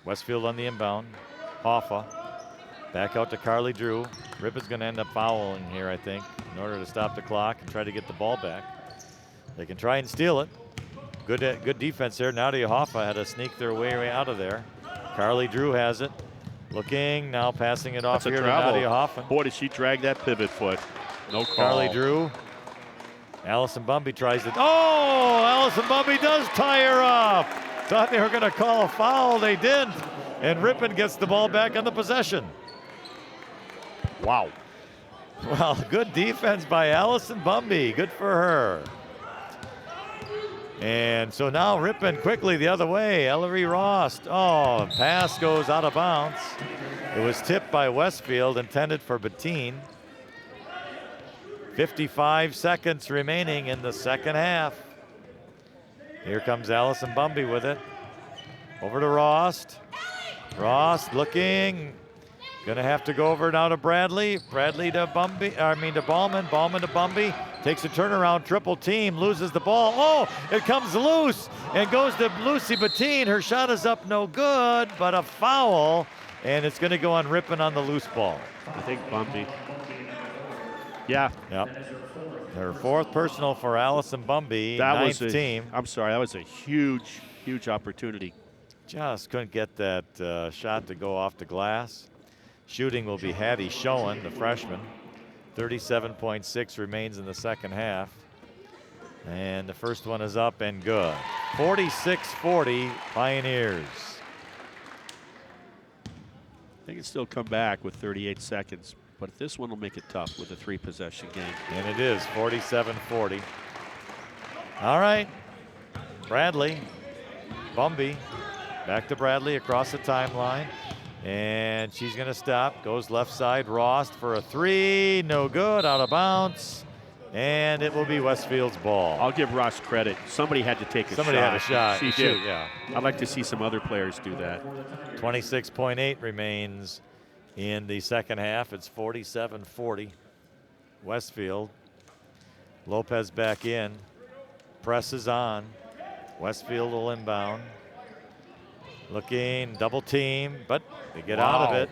Westfield on the inbound. Hoffa back out to Carly Drew. Ripon's going to end up fouling here, I think, in order to stop the clock and try to get the ball back. They can try and steal it. Good defense there. Nadia Hoffa had to sneak their way out of there. Carly Drew has it. Looking, now passing it off here to Nadia Hoffa. Boy, did she drag that pivot foot. No call. Carly Drew. Allison Bumby tries to. Oh, Allison Bumby does tie her up. Thought they were going to call a foul. They didn't. And Ripon gets the ball back on the possession. Wow. Well, good defense by Allison Bumby. Good for her. And so now Ripon quickly the other way. Ellery Rost. Oh, pass goes out of bounds. It was tipped by Westfield, intended for Bettine. 55 seconds remaining in the second half. Here comes Allison Bumby with it. Over to Rost. Rost looking. Gonna have to go over now to Bradley. Bradley to Bumby, to Ballman. Ballman to Bumby. Takes a turnaround, triple team, loses the ball. Oh, it comes loose and goes to Lucy Bettine. Her shot is up, no good, but a foul. And it's gonna go on Ripon on the loose ball. I think Bumby. Yeah. Yep. Her fourth personal for Allison Bumby, ninth team. I'm sorry, that was a huge, huge opportunity. Just couldn't get that shot to go off the glass. Shooting will be Hattie Schoen, the freshman. 37.6 remains in the second half. And the first one is up and good. 46-40 Pioneers. They can still come back with 38 seconds, but this one will make it tough with a 3-possession game. And it is 47-40. All right, Bradley, Bumby, back to Bradley across the timeline. And she's going to stop, goes left side, Rost for a three, no good, out of bounds. And it will be Westfield's ball. I'll give Ross credit. Somebody had to take a shot. Somebody had a shot. She did. Yeah. I'd like to see some other players do that. 26.8 remains in the second half. It's 47-40. Westfield. Lopez back in. Presses on. Westfield will inbound. Looking, double team, but they get out of it.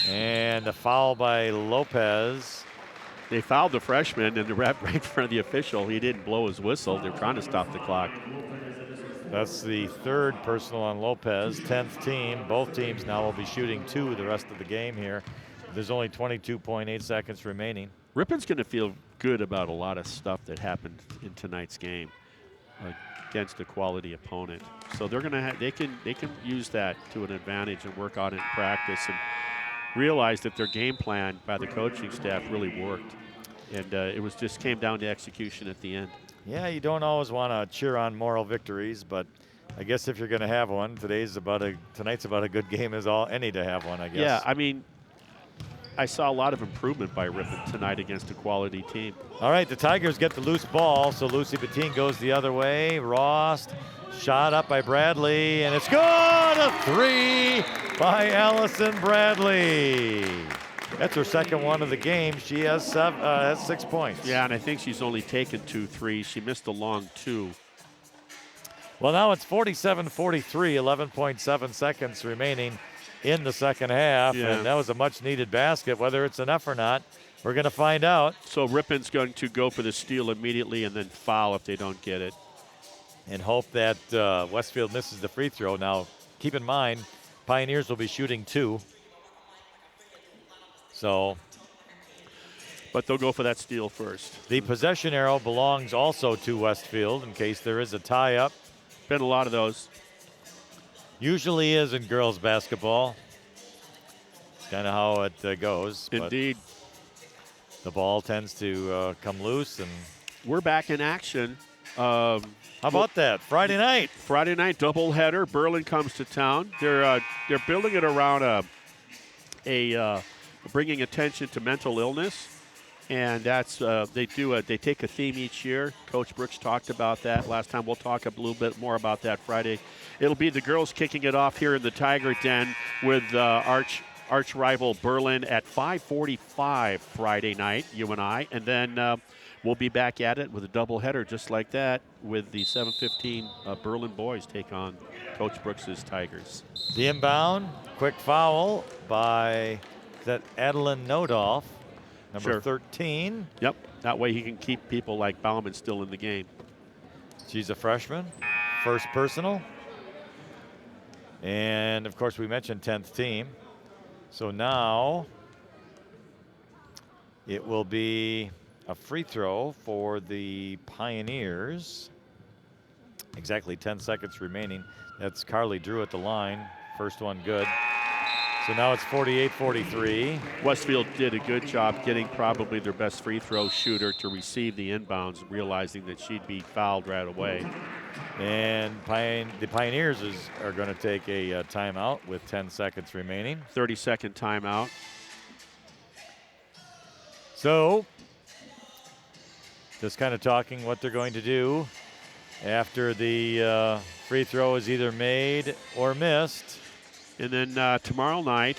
And a foul by Lopez. They fouled the freshman and right in front of the official. He didn't blow his whistle. They're trying to stop the clock. That's the third personal on Lopez, 10th team. Both teams now will be shooting two the rest of the game here. There's only 22.8 seconds remaining. Ripon's going to feel good about a lot of stuff that happened in tonight's game against a quality opponent. So they're going to they can use that to an advantage and work on it in practice and realize that their game plan by the coaching staff really worked. And it was just came down to execution at the end. Yeah, you don't always want to cheer on moral victories, but I guess if you're going to have one, tonight's about a good game as any to have one, I guess. Yeah, I mean, I saw a lot of improvement by Ripon tonight against a quality team. All right, the Tigers get the loose ball, so Lucy Bettine goes the other way. Rost, shot up by Bradley, and it's good! A three by Allison Bradley. That's her second one of the game. She has 6 points. Yeah, and I think she's only taken 2 threes. She missed a long 2. Well, now it's 47-43, 11.7 seconds remaining in the second half, and that was a much-needed basket. Whether it's enough or not, we're going to find out. So Ripon's going to go for the steal immediately and then foul if they don't get it. And hope that Westfield misses the free throw. Now, keep in mind, Pioneers will be shooting 2. So, but they'll go for that steal first. The possession arrow belongs also to Westfield in case there is a tie-up. Been a lot of those. Usually is in girls basketball. kind of how it goes. Indeed. But the ball tends to come loose. And We're back in action. how about that? Friday night. Friday night doubleheader. Berlin comes to town. They're building it around a bringing attention to mental illness, and that's they take a theme each year. Coach Brooks talked about that last time. We'll talk a little bit more about that Friday. It'll be the girls kicking it off here in the Tiger Den with arch rival Berlin at 5:45 Friday night. You and I, and then. We'll be back at it with a doubleheader just like that with the 7:15 Berlin boys take on Coach Brooks's Tigers. The inbound, quick foul by that Adeline Nodolf, number Sure. 13. Yep, that way he can keep people like Bauman still in the game. She's a freshman, first personal. And, of course, we mentioned 10th team. So now it will be a free throw for the Pioneers. Exactly 10 seconds remaining. That's Carly Drew at the line. First one good. So now it's 48-43. Westfield did a good job getting probably their best free throw shooter to receive the inbounds, realizing that she'd be fouled right away. And the Pioneers are going to take a timeout with 10 seconds remaining. 30-second timeout. So, just kind of talking what they're going to do after the free throw is either made or missed. And then tomorrow night,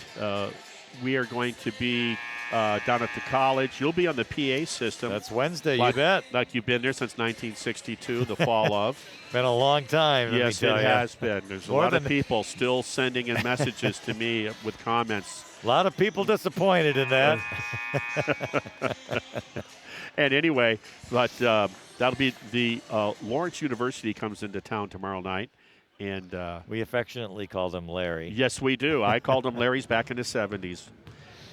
we are going to be down at the college. You'll be on the PA system. That's Wednesday, you bet. Like you've been there since 1962, the fall of. Been a long time, let Yes, me it tell you. has been. There's a More lot of than- people still sending in messages to me with comments. A lot of people disappointed in that. And anyway, but that'll be the Lawrence University comes into town tomorrow night. And We affectionately call them Larry. yes, we do. I called them Larry's back in the 70s.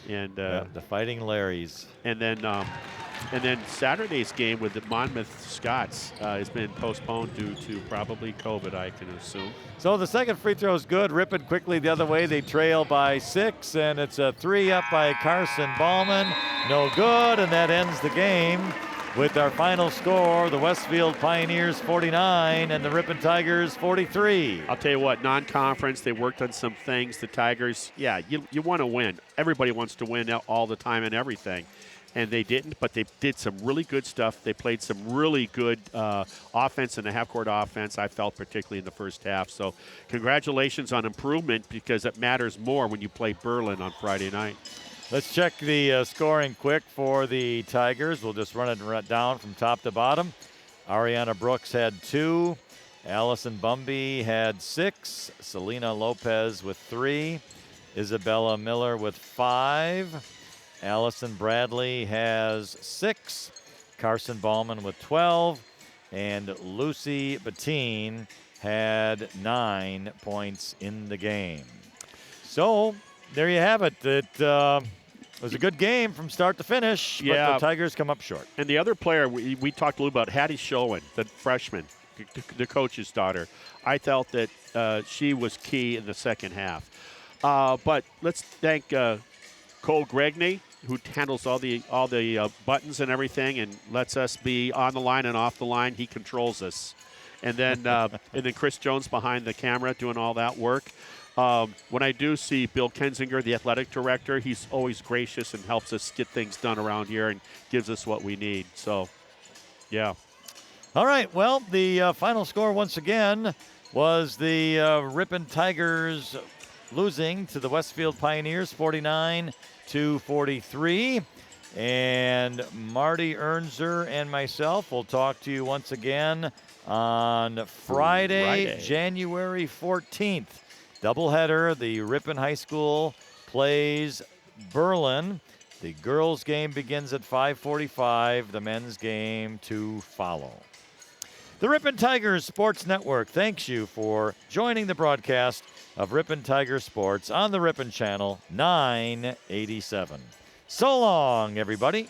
And Yeah, the Fighting Larrys. and then Saturday's game with the Monmouth Scots has been postponed due to probably COVID, I can assume. So the second free throw is good. Ripon quickly the other way. They trail by 6, and it's a 3 up by Carson Ballman. No good, and that ends the game with our final score, the Westfield Pioneers 49 and the Ripon Tigers 43. I'll tell you what, non-conference, they worked on some things. The Tigers, yeah, you want to win. Everybody wants to win all the time and everything. And they didn't, but they did some really good stuff. They played some really good offense in the half-court offense, I felt, particularly in the first half. So congratulations on improvement, because it matters more when you play Berlin on Friday night. Let's check the scoring quick for the Tigers. We'll just run it down from top to bottom. Ariana Brooks had 2. Allison Bumby had 6. Selena Lopez with 3. Isabella Miller with 5. Allison Bradley has 6. Carson Ballman with 12. And Lucy Bettine had 9 points in the game. So there you have it. It was a good game from start to finish, but Yeah. the Tigers come up short. And the other player, we talked a little about, Hattie Schoen, the freshman, the coach's daughter. I felt that she was key in the second half. But let's thank Cole Gregney, who handles all the buttons and everything, and lets us be on the line and off the line. He controls us. And then Chris Jones behind the camera doing all that work. When I do see Bill Kensinger, the athletic director, he's always gracious and helps us get things done around here and gives us what we need. So, yeah. All right, well, the final score once again was the Ripon Tigers losing to the Westfield Pioneers 49-43. And Marty Ernzer and myself will talk to you once again on Friday, January 14th. Doubleheader, the Ripon High School plays Berlin. The girls' game begins at 5:45, the men's game to follow. The Ripon Tigers Sports Network thanks you for joining the broadcast of Ripon Tiger Sports on the Ripon Channel 987. So long, everybody.